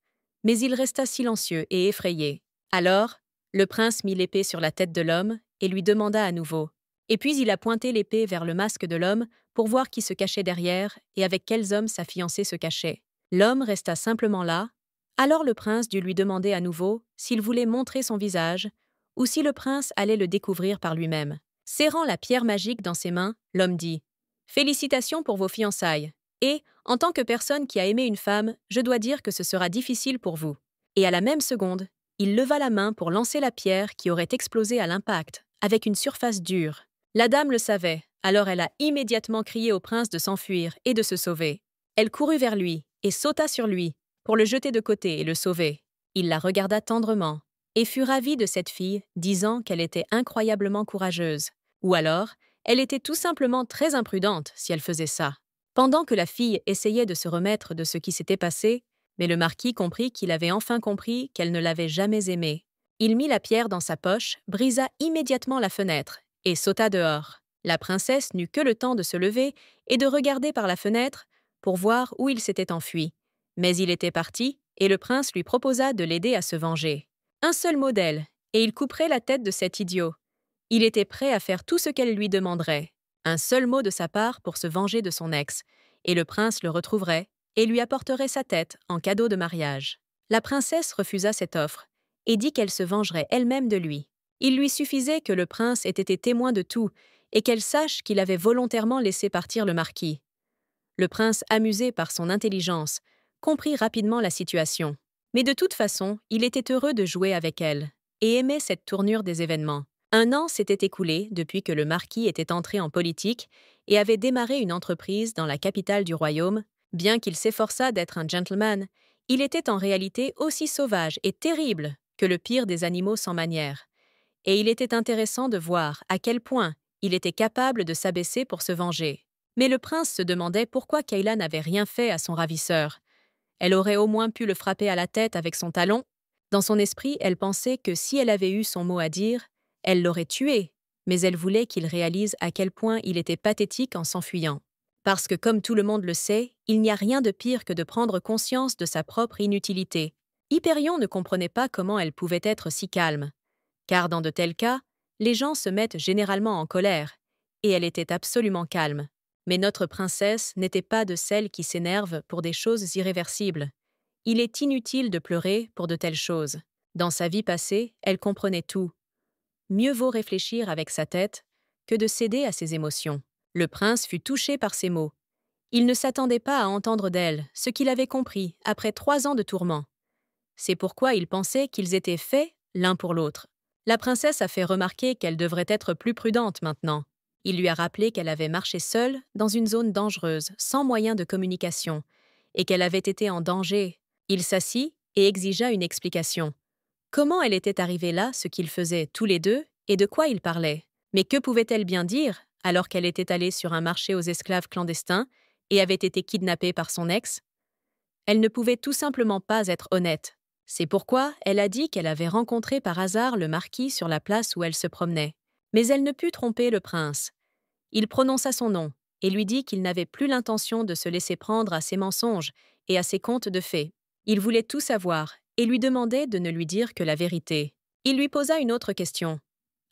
Mais il resta silencieux et effrayé. Alors, le prince mit l'épée sur la tête de l'homme et lui demanda à nouveau. Et puis il a pointé l'épée vers le masque de l'homme pour voir qui se cachait derrière et avec quels hommes sa fiancée se cachait. L'homme resta simplement là. Alors le prince dut lui demander à nouveau s'il voulait montrer son visage ou si le prince allait le découvrir par lui-même. Serrant la pierre magique dans ses mains, l'homme dit « Félicitations pour vos fiançailles. Et, en tant que personne qui a aimé une femme, je dois dire que ce sera difficile pour vous. » Et à la même seconde, il leva la main pour lancer la pierre qui aurait explosé à l'impact, avec une surface dure. La dame le savait, alors elle a immédiatement crié au prince de s'enfuir et de se sauver. Elle courut vers lui et sauta sur lui, pour le jeter de côté et le sauver. Il la regarda tendrement et fut ravi de cette fille, disant qu'elle était incroyablement courageuse. Ou alors, Elle était tout simplement très imprudente si elle faisait ça. Pendant que la fille essayait de se remettre de ce qui s'était passé, mais le marquis comprit qu'il avait enfin compris qu'elle ne l'avait jamais aimé. Il mit la pierre dans sa poche, brisa immédiatement la fenêtre et sauta dehors. La princesse n'eut que le temps de se lever et de regarder par la fenêtre pour voir où il s'était enfui. Mais il était parti et le prince lui proposa de l'aider à se venger. Un seul mot d'elle, et il couperait la tête de cet idiot. Il était prêt à faire tout ce qu'elle lui demanderait. Un seul mot de sa part pour se venger de son ex, et le prince le retrouverait et lui apporterait sa tête en cadeau de mariage. La princesse refusa cette offre et dit qu'elle se vengerait elle-même de lui. Il lui suffisait que le prince ait été témoin de tout et qu'elle sache qu'il avait volontairement laissé partir le marquis. Le prince, amusé par son intelligence, comprit rapidement la situation. Mais de toute façon, il était heureux de jouer avec elle et aimait cette tournure des événements. 1 an s'était écoulé depuis que le marquis était entré en politique et avait démarré une entreprise dans la capitale du royaume. Bien qu'il s'efforçât d'être un gentleman, il était en réalité aussi sauvage et terrible que le pire des animaux sans manières. Et il était intéressant de voir à quel point il était capable de s'abaisser pour se venger. Mais le prince se demandait pourquoi Kayla n'avait rien fait à son ravisseur. Elle aurait au moins pu le frapper à la tête avec son talon. Dans son esprit, elle pensait que si elle avait eu son mot à dire, elle l'aurait tué, mais elle voulait qu'il réalise à quel point il était pathétique en s'enfuyant. Parce que, comme tout le monde le sait, il n'y a rien de pire que de prendre conscience de sa propre inutilité. Hyperion ne comprenait pas comment elle pouvait être si calme. Car dans de tels cas, les gens se mettent généralement en colère, et elle était absolument calme. Mais notre princesse n'était pas de celles qui s'énervent pour des choses irréversibles. Il est inutile de pleurer pour de telles choses. Dans sa vie passée, elle comprenait tout. Mieux vaut réfléchir avec sa tête que de céder à ses émotions. Le prince fut touché par ces mots. Il ne s'attendait pas à entendre d'elle ce qu'il avait compris après 3 ans de tourments. C'est pourquoi il pensait qu'ils étaient faits l'un pour l'autre. La princesse a fait remarquer qu'elle devrait être plus prudente maintenant. Il lui a rappelé qu'elle avait marché seule dans une zone dangereuse, sans moyen de communication, et qu'elle avait été en danger. Il s'assit et exigea une explication. Comment elle était arrivée là, ce qu'ils faisaient tous les deux, et de quoi ils parlaient? Mais que pouvait-elle bien dire, alors qu'elle était allée sur un marché aux esclaves clandestins et avait été kidnappée par son ex? Elle ne pouvait tout simplement pas être honnête. C'est pourquoi elle a dit qu'elle avait rencontré par hasard le marquis sur la place où elle se promenait. Mais elle ne put tromper le prince. Il prononça son nom et lui dit qu'il n'avait plus l'intention de se laisser prendre à ses mensonges et à ses contes de fées. Il voulait tout savoir et lui demandait de ne lui dire que la vérité. Il lui posa une autre question.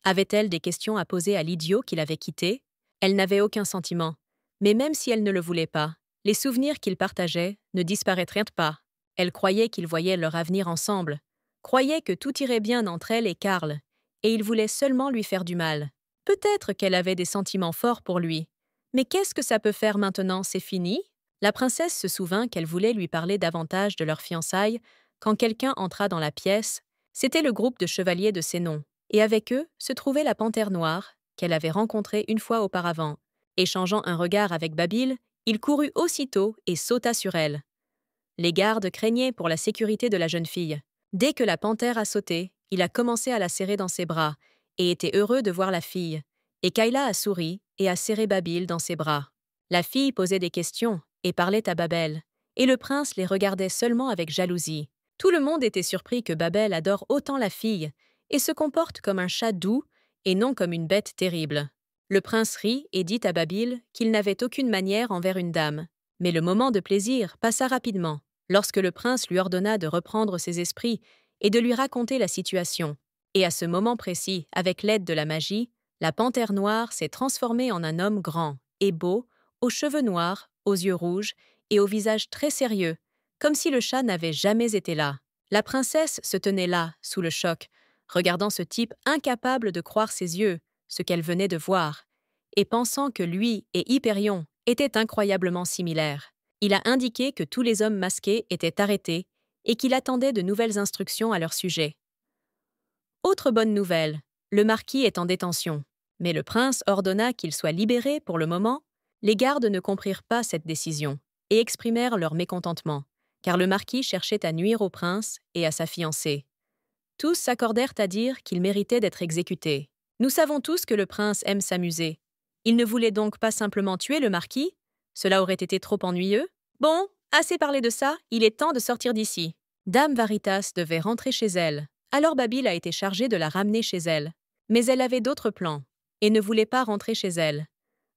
Avait-elle des questions à poser à l'idiot qui l'avait quittée? Elle n'avait aucun sentiment. Mais même si elle ne le voulait pas, les souvenirs qu'ils partageaient ne disparaîtraient pas. Elle croyait qu'ils voyaient leur avenir ensemble, croyait que tout irait bien entre elle et Karl, et il voulait seulement lui faire du mal. Peut-être qu'elle avait des sentiments forts pour lui. Mais qu'est-ce que ça peut faire maintenant, c'est fini? La princesse se souvint qu'elle voulait lui parler davantage de leurs fiançailles quand quelqu'un entra dans la pièce. C'était le groupe de chevaliers de Sénon, et avec eux se trouvait la panthère noire, qu'elle avait rencontrée une fois auparavant. Échangeant un regard avec Babil, il courut aussitôt et sauta sur elle. Les gardes craignaient pour la sécurité de la jeune fille. Dès que la panthère a sauté, il a commencé à la serrer dans ses bras, et était heureux de voir la fille. Et Kayla a souri et a serré Babil dans ses bras. La fille posait des questions et parlait à Babel, et le prince les regardait seulement avec jalousie. Tout le monde était surpris que Babel adore autant la fille et se comporte comme un chat doux et non comme une bête terrible. Le prince rit et dit à Babil qu'il n'avait aucune manière envers une dame. Mais le moment de plaisir passa rapidement, lorsque le prince lui ordonna de reprendre ses esprits et de lui raconter la situation. Et à ce moment précis, avec l'aide de la magie, la panthère noire s'est transformée en un homme grand et beau, aux cheveux noirs, aux yeux rouges et au visage très sérieux, comme si le chat n'avait jamais été là. La princesse se tenait là, sous le choc, regardant ce type incapable de croire ses yeux, ce qu'elle venait de voir, et pensant que lui et Hyperion étaient incroyablement similaires. Il a indiqué que tous les hommes masqués étaient arrêtés et qu'il attendait de nouvelles instructions à leur sujet. Autre bonne nouvelle, le marquis est en détention, mais le prince ordonna qu'il soit libéré pour le moment. Les gardes ne comprirent pas cette décision et exprimèrent leur mécontentement, car le marquis cherchait à nuire au prince et à sa fiancée. Tous s'accordèrent à dire qu'il méritait d'être exécuté. Nous savons tous que le prince aime s'amuser. Il ne voulait donc pas simplement tuer le marquis? Cela aurait été trop ennuyeux. Bon, assez parlé de ça, il est temps de sortir d'ici. Dame Veritas devait rentrer chez elle. Alors Babil a été chargée de la ramener chez elle. Mais elle avait d'autres plans et ne voulait pas rentrer chez elle.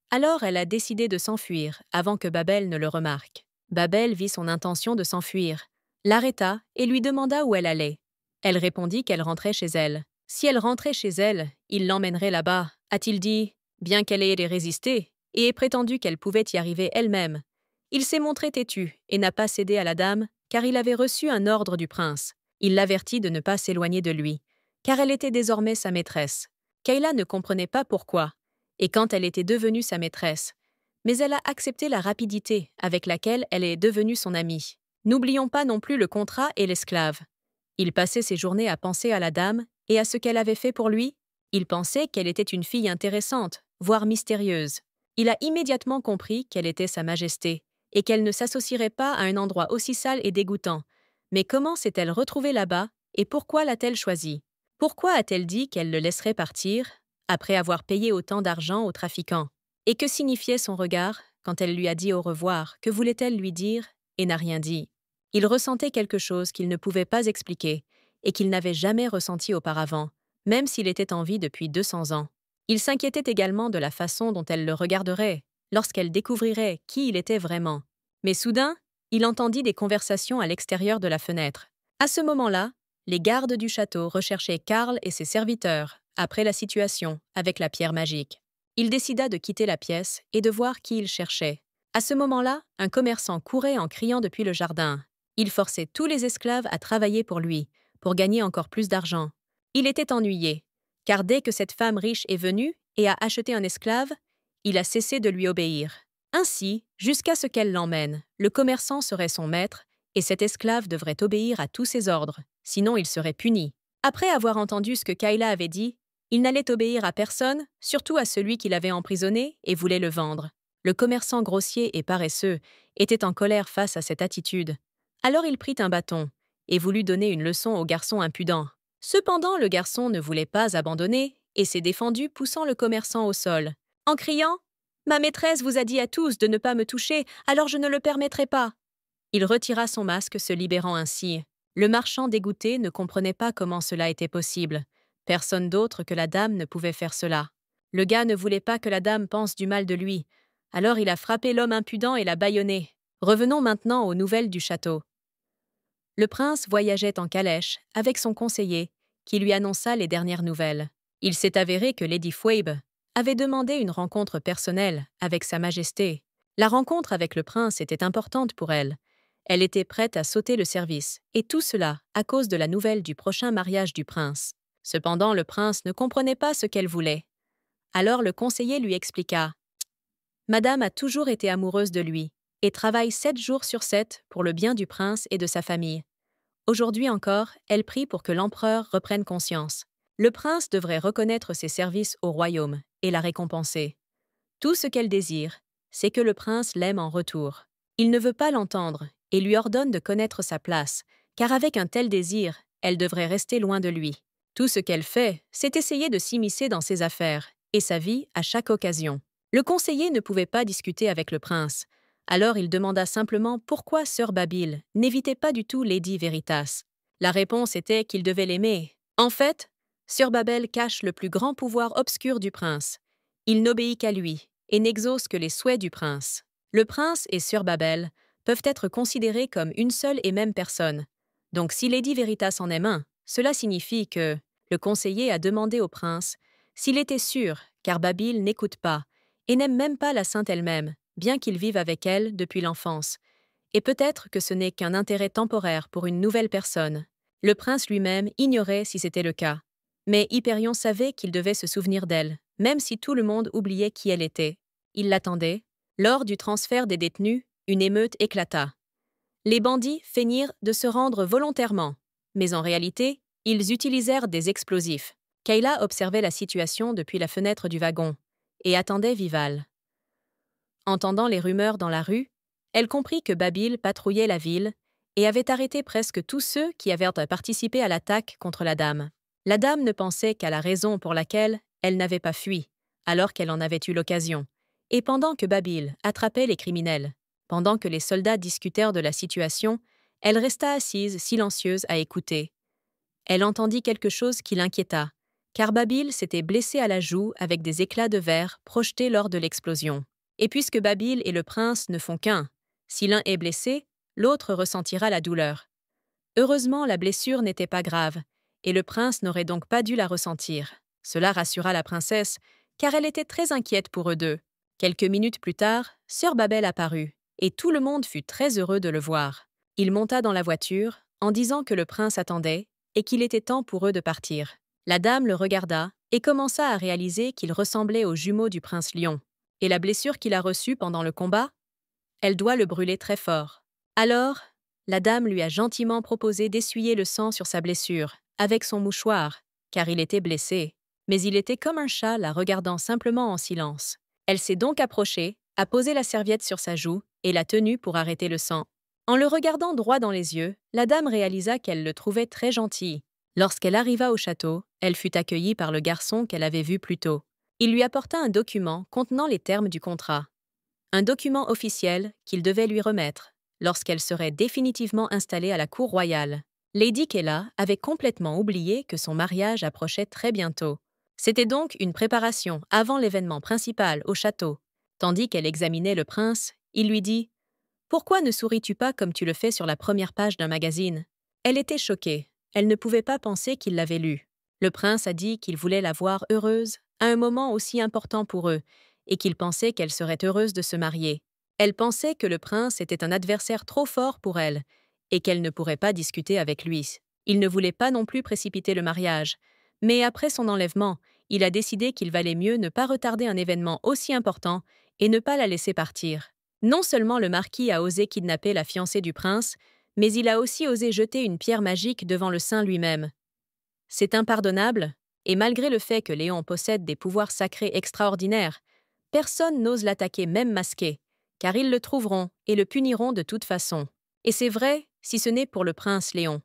Alors elle a décidé de s'enfuir avant que Babel ne le remarque. Babel vit son intention de s'enfuir, l'arrêta et lui demanda où elle allait. Elle répondit qu'elle rentrait chez elle. Si elle rentrait chez elle, il l'emmènerait là-bas, a-t-il dit, bien qu'elle ait résisté et ait prétendu qu'elle pouvait y arriver elle-même. Il s'est montré têtu et n'a pas cédé à la dame car il avait reçu un ordre du prince. Il l'avertit de ne pas s'éloigner de lui, car elle était désormais sa maîtresse. Kayla ne comprenait pas pourquoi, et quand elle était devenue sa maîtresse. Mais elle a accepté la rapidité avec laquelle elle est devenue son amie. N'oublions pas non plus le contrat et l'esclave. Il passait ses journées à penser à la dame et à ce qu'elle avait fait pour lui. Il pensait qu'elle était une fille intéressante, voire mystérieuse. Il a immédiatement compris qu'elle était sa majesté et qu'elle ne s'associerait pas à un endroit aussi sale et dégoûtant. Mais comment s'est-elle retrouvée là-bas et pourquoi l'a-t-elle choisi? Pourquoi a-t-elle dit qu'elle le laisserait partir après avoir payé autant d'argent aux trafiquants? Et que signifiait son regard quand elle lui a dit au revoir? Que voulait-elle lui dire et n'a rien dit? Il ressentait quelque chose qu'il ne pouvait pas expliquer et qu'il n'avait jamais ressenti auparavant, même s'il était en vie depuis 200 ans. Il s'inquiétait également de la façon dont elle le regarderait lorsqu'elle découvrirait qui il était vraiment. Mais soudain, il entendit des conversations à l'extérieur de la fenêtre. À ce moment-là, les gardes du château recherchaient Karl et ses serviteurs, après la situation avec la pierre magique. Il décida de quitter la pièce et de voir qui il cherchait. À ce moment-là, un commerçant courait en criant depuis le jardin. Il forçait tous les esclaves à travailler pour lui, pour gagner encore plus d'argent. Il était ennuyé, car dès que cette femme riche est venue et a acheté un esclave, il a cessé de lui obéir. Ainsi, jusqu'à ce qu'elle l'emmène, le commerçant serait son maître et cet esclave devrait obéir à tous ses ordres, sinon il serait puni. Après avoir entendu ce que Kayla avait dit, il n'allait obéir à personne, surtout à celui qui l'avait emprisonné et voulait le vendre. Le commerçant grossier et paresseux était en colère face à cette attitude. Alors il prit un bâton et voulut donner une leçon au garçon impudent. Cependant, le garçon ne voulait pas abandonner et s'est défendu, poussant le commerçant au sol, en criant « Ma maîtresse vous a dit à tous de ne pas me toucher, alors je ne le permettrai pas !» Il retira son masque, se libérant ainsi. Le marchand dégoûté ne comprenait pas comment cela était possible. Personne d'autre que la dame ne pouvait faire cela. Le gars ne voulait pas que la dame pense du mal de lui. Alors il a frappé l'homme impudent et l'a bâillonné. Revenons maintenant aux nouvelles du château. Le prince voyageait en calèche avec son conseiller, qui lui annonça les dernières nouvelles. Il s'est avéré que Lady Fwabe avait demandé une rencontre personnelle avec Sa Majesté. La rencontre avec le prince était importante pour elle. Elle était prête à sauter le service, et tout cela à cause de la nouvelle du prochain mariage du prince. Cependant, le prince ne comprenait pas ce qu'elle voulait. Alors le conseiller lui expliqua. Madame a toujours été amoureuse de lui et travaille 7 jours sur 7 pour le bien du prince et de sa famille. Aujourd'hui encore, elle prie pour que l'empereur reprenne conscience. Le prince devrait reconnaître ses services au royaume et la récompenser. Tout ce qu'elle désire, c'est que le prince l'aime en retour. Il ne veut pas l'entendre et lui ordonne de connaître sa place, car avec un tel désir, elle devrait rester loin de lui. Tout ce qu'elle fait, c'est essayer de s'immiscer dans ses affaires et sa vie à chaque occasion. Le conseiller ne pouvait pas discuter avec le prince. Alors il demanda simplement pourquoi sœur Babil n'évitait pas du tout Lady Veritas. La réponse était qu'il devait l'aimer. En fait, sœur Babel cache le plus grand pouvoir obscur du prince. Il n'obéit qu'à lui et n'exauce que les souhaits du prince. Le prince et sœur Babel peuvent être considérés comme une seule et même personne. Donc si Lady Veritas en aime un, cela signifie que le conseiller a demandé au prince s'il était sûr, car Babil n'écoute pas et n'aime même pas la sainte elle-même, bien qu'il vive avec elle depuis l'enfance. Et peut-être que ce n'est qu'un intérêt temporaire pour une nouvelle personne. Le prince lui-même ignorait si c'était le cas. Mais Hyperion savait qu'il devait se souvenir d'elle, même si tout le monde oubliait qui elle était. Il l'attendait. Lors du transfert des détenus, une émeute éclata. Les bandits feignirent de se rendre volontairement, mais en réalité, ils utilisèrent des explosifs. Kayla observait la situation depuis la fenêtre du wagon et attendait Vival. Entendant les rumeurs dans la rue, elle comprit que Babil patrouillait la ville et avait arrêté presque tous ceux qui avaient participé à l'attaque contre la dame. La dame ne pensait qu'à la raison pour laquelle elle n'avait pas fui. alors qu'elle en avait eu l'occasion, et pendant que Babil attrapait les criminels. Pendant que les soldats discutèrent de la situation, elle resta assise, silencieuse, à écouter. Elle entendit quelque chose qui l'inquiéta, car Babil s'était blessé à la joue avec des éclats de verre projetés lors de l'explosion. Et puisque Babil et le prince ne font qu'un, si l'un est blessé, l'autre ressentira la douleur. Heureusement, la blessure n'était pas grave, et le prince n'aurait donc pas dû la ressentir. Cela rassura la princesse, car elle était très inquiète pour eux deux. Quelques minutes plus tard, sœur Babel apparut, et tout le monde fut très heureux de le voir. Il monta dans la voiture, en disant que le prince attendait, et qu'il était temps pour eux de partir. La dame le regarda, et commença à réaliser qu'il ressemblait aux jumeaux du prince Lion. Et la blessure qu'il a reçue pendant le combat? Elle doit le brûler très fort. Alors, la dame lui a gentiment proposé d'essuyer le sang sur sa blessure, avec son mouchoir, car il était blessé. Mais il était comme un chat la regardant simplement en silence. Elle s'est donc approchée, a posé la serviette sur sa joue et l'a tenue pour arrêter le sang. En le regardant droit dans les yeux, la dame réalisa qu'elle le trouvait très gentil. Lorsqu'elle arriva au château, elle fut accueillie par le garçon qu'elle avait vu plus tôt. Il lui apporta un document contenant les termes du contrat. Un document officiel qu'il devait lui remettre lorsqu'elle serait définitivement installée à la cour royale. Lady Kella avait complètement oublié que son mariage approchait très bientôt. C'était donc une préparation avant l'événement principal au château. Tandis qu'elle examinait le prince, il lui dit « Pourquoi ne souris-tu pas comme tu le fais sur la première page d'un magazine ?» Elle était choquée. Elle ne pouvait pas penser qu'il l'avait lu. Le prince a dit qu'il voulait la voir heureuse à un moment aussi important pour eux et qu'il pensait qu'elle serait heureuse de se marier. Elle pensait que le prince était un adversaire trop fort pour elle et qu'elle ne pourrait pas discuter avec lui. Il ne voulait pas non plus précipiter le mariage, mais après son enlèvement, il a décidé qu'il valait mieux ne pas retarder un événement aussi important et ne pas la laisser partir. Non seulement le marquis a osé kidnapper la fiancée du prince, mais il a aussi osé jeter une pierre magique devant le saint lui-même. C'est impardonnable, et malgré le fait que Léon possède des pouvoirs sacrés extraordinaires, personne n'ose l'attaquer même masqué, car ils le trouveront et le puniront de toute façon. Et c'est vrai, si ce n'est pour le prince Léon.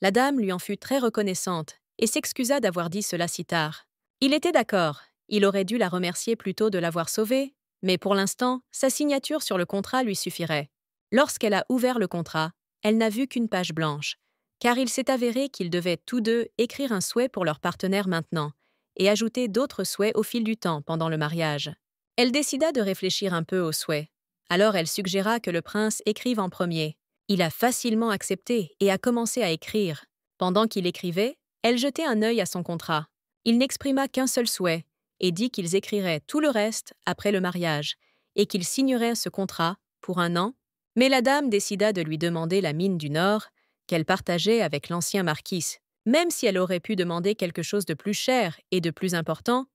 La dame lui en fut très reconnaissante et s'excusa d'avoir dit cela si tard. Il était d'accord, il aurait dû la remercier plutôt de l'avoir sauvée, mais pour l'instant, sa signature sur le contrat lui suffirait. Lorsqu'elle a ouvert le contrat, elle n'a vu qu'une page blanche, car il s'est avéré qu'ils devaient tous deux écrire un souhait pour leur partenaire maintenant, et ajouter d'autres souhaits au fil du temps pendant le mariage. Elle décida de réfléchir un peu aux souhaits. Alors elle suggéra que le prince écrive en premier. Il a facilement accepté et a commencé à écrire. Pendant qu'il écrivait, elle jetait un œil à son contrat. Il n'exprima qu'un seul souhait et dit qu'ils écriraient tout le reste après le mariage et qu'ils signeraient ce contrat pour 1 an. Mais la dame décida de lui demander la mine du Nord qu'elle partageait avec l'ancien marquis. Même si elle aurait pu demander quelque chose de plus cher et de plus important,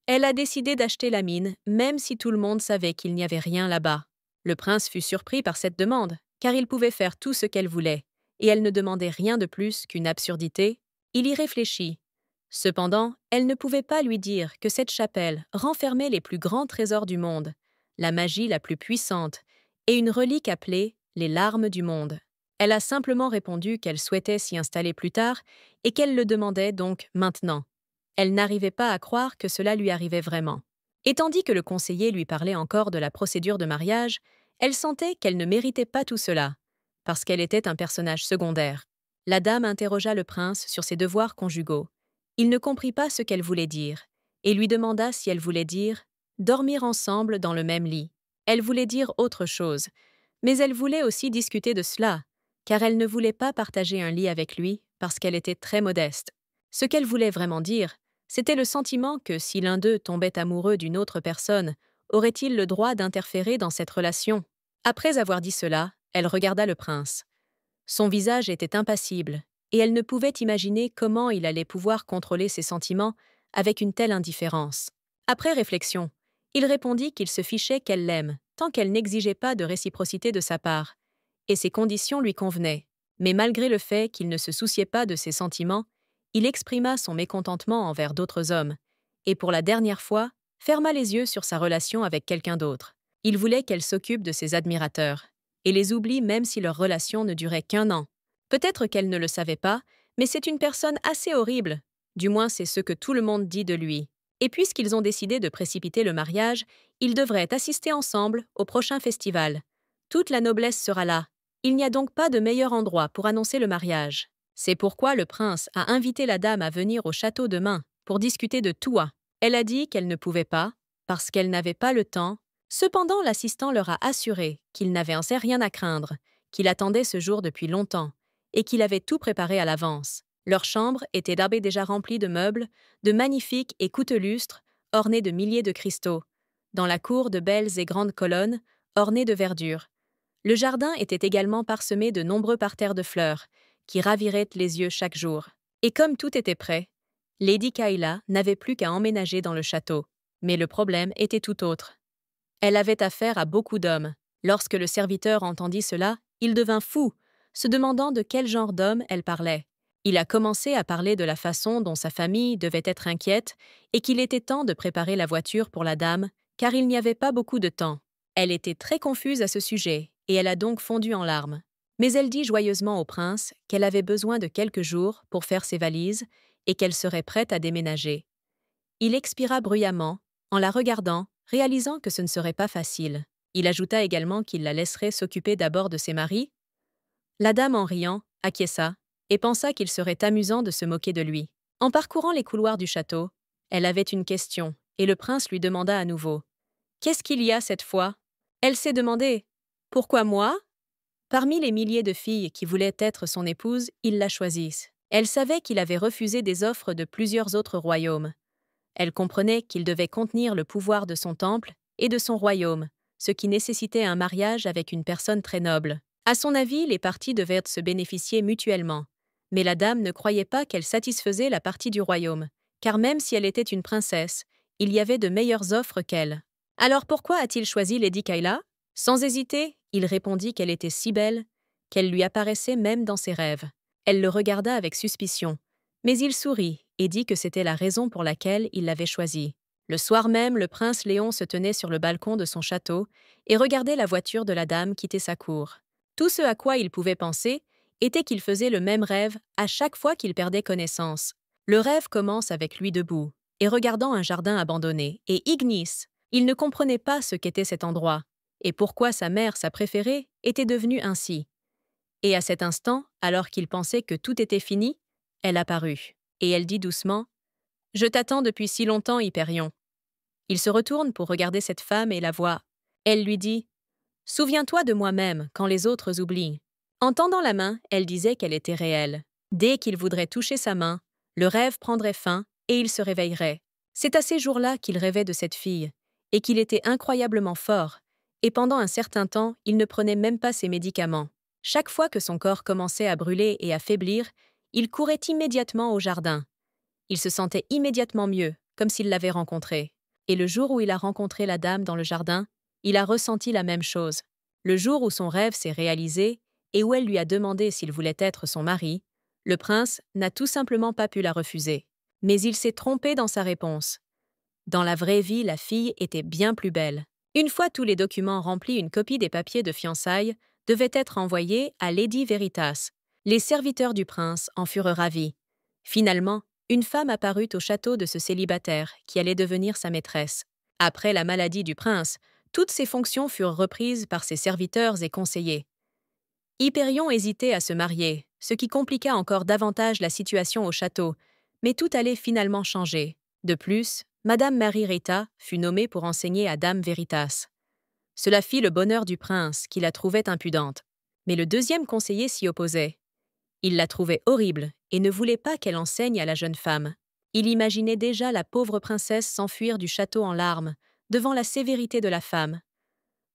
elle a décidé d'acheter la mine même si tout le monde savait qu'il n'y avait rien là-bas. Le prince fut surpris par cette demande, car il pouvait faire tout ce qu'elle voulait, et elle ne demandait rien de plus qu'une absurdité. Il y réfléchit. Cependant, elle ne pouvait pas lui dire que cette chapelle renfermait les plus grands trésors du monde, la magie la plus puissante, et une relique appelée les larmes du monde. Elle a simplement répondu qu'elle souhaitait s'y installer plus tard et qu'elle le demandait donc maintenant. Elle n'arrivait pas à croire que cela lui arrivait vraiment. Et tandis que le conseiller lui parlait encore de la procédure de mariage, elle sentait qu'elle ne méritait pas tout cela, parce qu'elle était un personnage secondaire. La dame interrogea le prince sur ses devoirs conjugaux. Il ne comprit pas ce qu'elle voulait dire, et lui demanda si elle voulait dire « dormir ensemble dans le même lit ». Elle voulait dire autre chose, mais elle voulait aussi discuter de cela, car elle ne voulait pas partager un lit avec lui parce qu'elle était très modeste. Ce qu'elle voulait vraiment dire, c'était le sentiment que si l'un d'eux tombait amoureux d'une autre personne, aurait-il le droit d'interférer dans cette relation? Après avoir dit cela, elle regarda le prince. Son visage était impassible, et elle ne pouvait imaginer comment il allait pouvoir contrôler ses sentiments avec une telle indifférence. Après réflexion, il répondit qu'il se fichait qu'elle l'aime, tant qu'elle n'exigeait pas de réciprocité de sa part, et ses conditions lui convenaient. Mais malgré le fait qu'il ne se souciait pas de ses sentiments, il exprima son mécontentement envers d'autres hommes, et pour la dernière fois, ferma les yeux sur sa relation avec quelqu'un d'autre. Il voulait qu'elle s'occupe de ses admirateurs, et les oublie même si leur relation ne durait qu'1 an. Peut-être qu'elle ne le savait pas, mais c'est une personne assez horrible. Du moins c'est ce que tout le monde dit de lui. Et puisqu'ils ont décidé de précipiter le mariage, ils devraient assister ensemble au prochain festival. Toute la noblesse sera là. Il n'y a donc pas de meilleur endroit pour annoncer le mariage. C'est pourquoi le prince a invité la dame à venir au château demain pour discuter de tout. Elle a dit qu'elle ne pouvait pas, parce qu'elle n'avait pas le temps. Cependant, l'assistant leur a assuré qu'il n'avait en rien à craindre, qu'il attendait ce jour depuis longtemps, et qu'il avait tout préparé à l'avance. Leur chambre était d'abord déjà remplie de meubles, de magnifiques et coûteux lustres, ornés de milliers de cristaux. Dans la cour, de belles et grandes colonnes, ornées de verdure. Le jardin était également parsemé de nombreux parterres de fleurs, qui raviraient les yeux chaque jour. Et comme tout était prêt, Lady Kayla n'avait plus qu'à emménager dans le château. Mais le problème était tout autre. Elle avait affaire à beaucoup d'hommes. Lorsque le serviteur entendit cela, il devint fou, se demandant de quel genre d'homme elle parlait. Il a commencé à parler de la façon dont sa famille devait être inquiète et qu'il était temps de préparer la voiture pour la dame, car il n'y avait pas beaucoup de temps. Elle était très confuse à ce sujet, et elle a donc fondu en larmes. Mais elle dit joyeusement au prince qu'elle avait besoin de quelques jours pour faire ses valises et qu'elle serait prête à déménager. Il expira bruyamment, en la regardant, réalisant que ce ne serait pas facile. Il ajouta également qu'il la laisserait s'occuper d'abord de ses maris. La dame, en riant, acquiesça et pensa qu'il serait amusant de se moquer de lui. En parcourant les couloirs du château, elle avait une question, et le prince lui demanda à nouveau. « Qu'est-ce qu'il y a cette fois ?» Elle s'est demandé. « Pourquoi moi ?» Parmi les milliers de filles qui voulaient être son épouse, il la choisit. Elle savait qu'il avait refusé des offres de plusieurs autres royaumes. Elle comprenait qu'il devait contenir le pouvoir de son temple et de son royaume, ce qui nécessitait un mariage avec une personne très noble. À son avis, les parties devaient se bénéficier mutuellement. Mais la dame ne croyait pas qu'elle satisfaisait la partie du royaume, car même si elle était une princesse, il y avait de meilleures offres qu'elle. Alors pourquoi a-t-il choisi Lady Kayla? Sans hésiter, il répondit qu'elle était si belle, qu'elle lui apparaissait même dans ses rêves. Elle le regarda avec suspicion, mais il sourit et dit que c'était la raison pour laquelle il l'avait choisie. Le soir même, le prince Léon se tenait sur le balcon de son château et regardait la voiture de la dame quitter sa cour. Tout ce à quoi il pouvait penser était qu'il faisait le même rêve à chaque fois qu'il perdait connaissance. Le rêve commence avec lui debout et regardant un jardin abandonné, et Ignis, il ne comprenait pas ce qu'était cet endroit, et pourquoi sa mère, sa préférée, était devenue ainsi. Et à cet instant, alors qu'il pensait que tout était fini, elle apparut, et elle dit doucement « Je t'attends depuis si longtemps, Hyperion. » Il se retourne pour regarder cette femme et la voit. Elle lui dit « Souviens-toi de moi-même quand les autres oublient. » En tendant la main, elle disait qu'elle était réelle. Dès qu'il voudrait toucher sa main, le rêve prendrait fin et il se réveillerait. C'est à ces jours-là qu'il rêvait de cette fille, et qu'il était incroyablement fort, et pendant un certain temps, il ne prenait même pas ses médicaments. Chaque fois que son corps commençait à brûler et à faiblir, il courait immédiatement au jardin. Il se sentait immédiatement mieux, comme s'il l'avait rencontrée. Et le jour où il a rencontré la dame dans le jardin, il a ressenti la même chose. Le jour où son rêve s'est réalisé et où elle lui a demandé s'il voulait être son mari, le prince n'a tout simplement pas pu la refuser. Mais il s'est trompé dans sa réponse. Dans la vraie vie, la fille était bien plus belle. Une fois tous les documents remplis, une copie des papiers de fiançailles devait être envoyée à Lady Veritas. Les serviteurs du prince en furent ravis. Finalement, une femme apparut au château de ce célibataire qui allait devenir sa maîtresse. Après la maladie du prince, toutes ses fonctions furent reprises par ses serviteurs et conseillers. Hyperion hésitait à se marier, ce qui compliqua encore davantage la situation au château, mais tout allait finalement changer. De plus, Madame Mary Rita fut nommée pour enseigner à Dame Veritas. Cela fit le bonheur du prince, qui la trouvait impudente. Mais le deuxième conseiller s'y opposait. Il la trouvait horrible et ne voulait pas qu'elle enseigne à la jeune femme. Il imaginait déjà la pauvre princesse s'enfuir du château en larmes, devant la sévérité de la femme.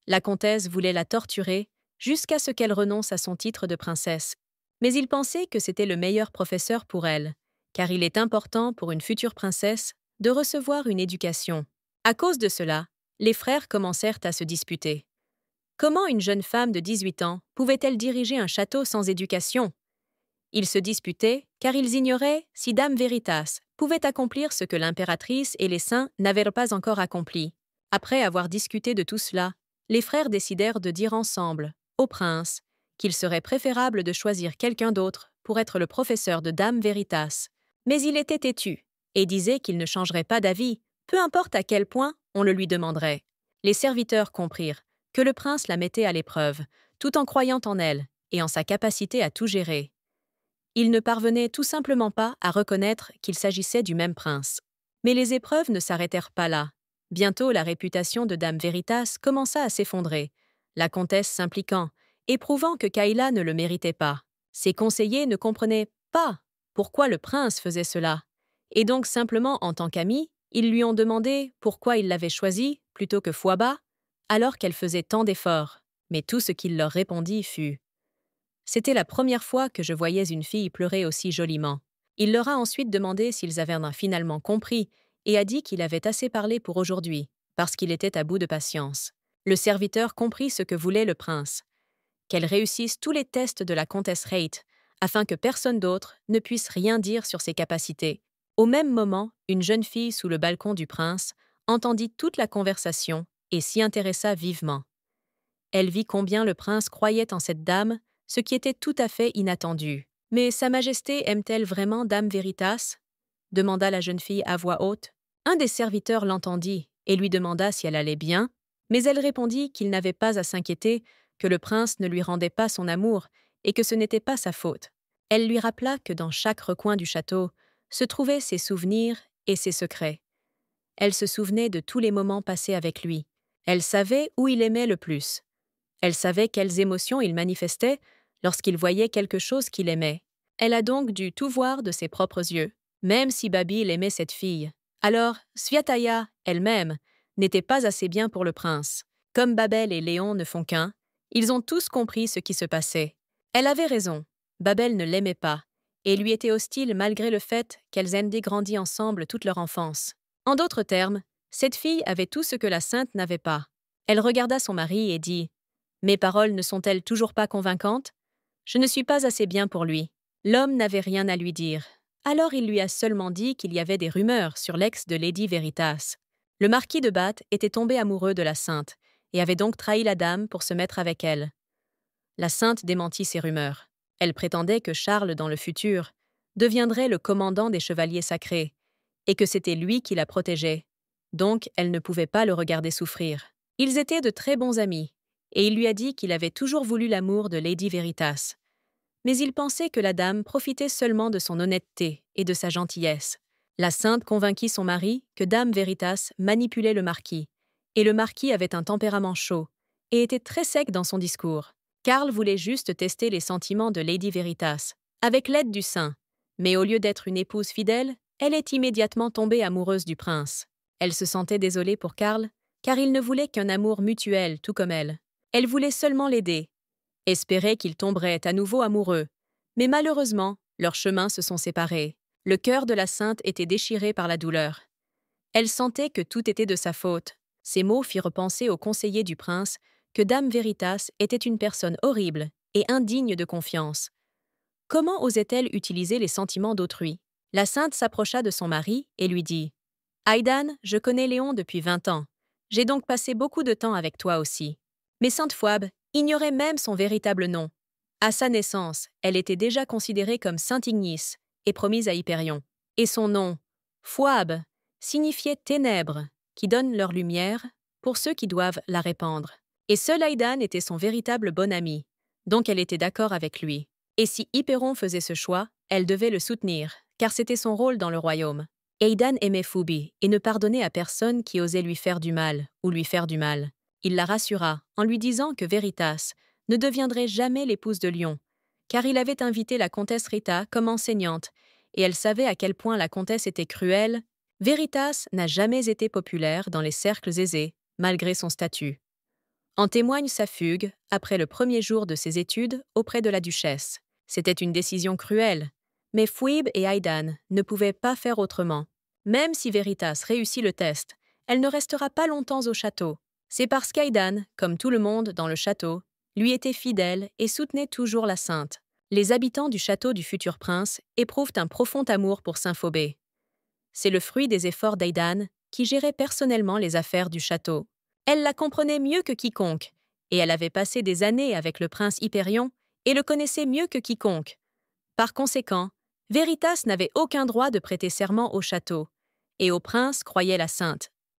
La comtesse voulait la torturer jusqu'à ce qu'elle renonce à son titre de princesse. Mais il pensait que c'était le meilleur professeur pour elle, car il est important pour une future princesse de recevoir une éducation. À cause de cela, les frères commencèrent à se disputer. Comment une jeune femme de 18 ans pouvait-elle diriger un château sans éducation? Ils se disputaient car ils ignoraient si Dame Veritas pouvait accomplir ce que l'impératrice et les saints n'avaient pas encore accompli. Après avoir discuté de tout cela, les frères décidèrent de dire ensemble, au prince, qu'il serait préférable de choisir quelqu'un d'autre pour être le professeur de Dame Veritas. Mais il était têtu et disait qu'il ne changerait pas d'avis Peu importe à quel point on le lui demanderait. Les serviteurs comprirent que le prince la mettait à l'épreuve, tout en croyant en elle et en sa capacité à tout gérer. Ils ne parvenaient tout simplement pas à reconnaître qu'il s'agissait du même prince. Mais les épreuves ne s'arrêtèrent pas là. Bientôt, la réputation de Dame Veritas commença à s'effondrer, la comtesse s'impliquant et prouvant que Kayla ne le méritait pas. Ses conseillers ne comprenaient pas pourquoi le prince faisait cela. Et donc, simplement en tant qu'ami, ils lui ont demandé pourquoi il l'avait choisie plutôt que Fouaba, alors qu'elle faisait tant d'efforts. Mais tout ce qu'il leur répondit fut: c'était la première fois que je voyais une fille pleurer aussi joliment. Il leur a ensuite demandé s'ils avaient finalement compris et a dit qu'il avait assez parlé pour aujourd'hui, parce qu'il était à bout de patience. Le serviteur comprit ce que voulait le prince: qu'elle réussisse tous les tests de la comtesse Rate, afin que personne d'autre ne puisse rien dire sur ses capacités. Au même moment, une jeune fille sous le balcon du prince entendit toute la conversation et s'y intéressa vivement. Elle vit combien le prince croyait en cette dame, ce qui était tout à fait inattendu. « Mais Sa Majesté aime-t-elle vraiment Dame Veritas ?» demanda la jeune fille à voix haute. Un des serviteurs l'entendit et lui demanda si elle allait bien, mais elle répondit qu'il n'avait pas à s'inquiéter, que le prince ne lui rendait pas son amour et que ce n'était pas sa faute. Elle lui rappela que dans chaque recoin du château se trouvaient ses souvenirs et ses secrets. Elle se souvenait de tous les moments passés avec lui. Elle savait où il aimait le plus. Elle savait quelles émotions il manifestait lorsqu'il voyait quelque chose qu'il aimait. Elle a donc dû tout voir de ses propres yeux, même si Babil aimait cette fille. Alors, Sviataya, elle-même, n'était pas assez bien pour le prince. Comme Babel et Léon ne font qu'un, ils ont tous compris ce qui se passait. Elle avait raison, Babel ne l'aimait pas, et lui était hostile malgré le fait qu'elles aient grandi ensemble toute leur enfance. En d'autres termes, cette fille avait tout ce que la sainte n'avait pas. Elle regarda son mari et dit: mes paroles ne sont-elles toujours pas convaincantes? Je ne suis pas assez bien pour lui. L'homme n'avait rien à lui dire. Alors il lui a seulement dit qu'il y avait des rumeurs sur l'ex de Lady Veritas. Le marquis de Bath était tombé amoureux de la sainte et avait donc trahi la dame pour se mettre avec elle. La sainte démentit ces rumeurs. Elle prétendait que Charles, dans le futur, deviendrait le commandant des chevaliers sacrés et que c'était lui qui la protégeait. Donc elle ne pouvait pas le regarder souffrir. Ils étaient de très bons amis, et il lui a dit qu'il avait toujours voulu l'amour de Lady Veritas. Mais il pensait que la dame profitait seulement de son honnêteté et de sa gentillesse. La sainte convainquit son mari que Dame Veritas manipulait le marquis, et le marquis avait un tempérament chaud et était très sec dans son discours. Karl voulait juste tester les sentiments de Lady Veritas, avec l'aide du saint, mais au lieu d'être une épouse fidèle, elle est immédiatement tombée amoureuse du prince. Elle se sentait désolée pour Karl, car il ne voulait qu'un amour mutuel, tout comme elle. Elle voulait seulement l'aider, espérait qu'il tomberait à nouveau amoureux, mais malheureusement, leurs chemins se sont séparés. Le cœur de la sainte était déchiré par la douleur. Elle sentait que tout était de sa faute. Ces mots firent penser au conseiller du prince que Dame Veritas était une personne horrible et indigne de confiance. Comment osait-elle utiliser les sentiments d'autrui? La sainte s'approcha de son mari et lui dit: « Aidan, je connais Léon depuis 20 ans. J'ai donc passé beaucoup de temps avec toi aussi. » Mais Sainte Fouabe ignorait même son véritable nom. À sa naissance, elle était déjà considérée comme Sainte Ignice et promise à Hyperion. Et son nom, Fouabe, signifiait ténèbres, qui donnent leur lumière pour ceux qui doivent la répandre. Et seul Aidan était son véritable bon ami, donc elle était d'accord avec lui. Et si Hyperon faisait ce choix, elle devait le soutenir, car c'était son rôle dans le royaume. Aidan aimait Phoebe et ne pardonnait à personne qui osait lui faire du mal ou lui faire du mal. Il la rassura en lui disant que Veritas ne deviendrait jamais l'épouse de Lion, car il avait invité la comtesse Rita comme enseignante, et elle savait à quel point la comtesse était cruelle. Veritas n'a jamais été populaire dans les cercles aisés, malgré son statut. En témoigne sa fugue, après le premier jour de ses études, auprès de la duchesse. C'était une décision cruelle, mais Phoebe et Aidan ne pouvaient pas faire autrement. Même si Veritas réussit le test, elle ne restera pas longtemps au château. C'est parce qu'Aidan, comme tout le monde dans le château, lui était fidèle et soutenait toujours la sainte. Les habitants du château du futur prince éprouvent un profond amour pour Saint-Phobé. C'est le fruit des efforts d'Aidan, qui gérait personnellement les affaires du château. Elle la comprenait mieux que quiconque, et elle avait passé des années avec le prince Hyperion et le connaissait mieux que quiconque. Par conséquent, Veritas n'avait aucun droit de prêter serment au château, et au prince croyait la sainte.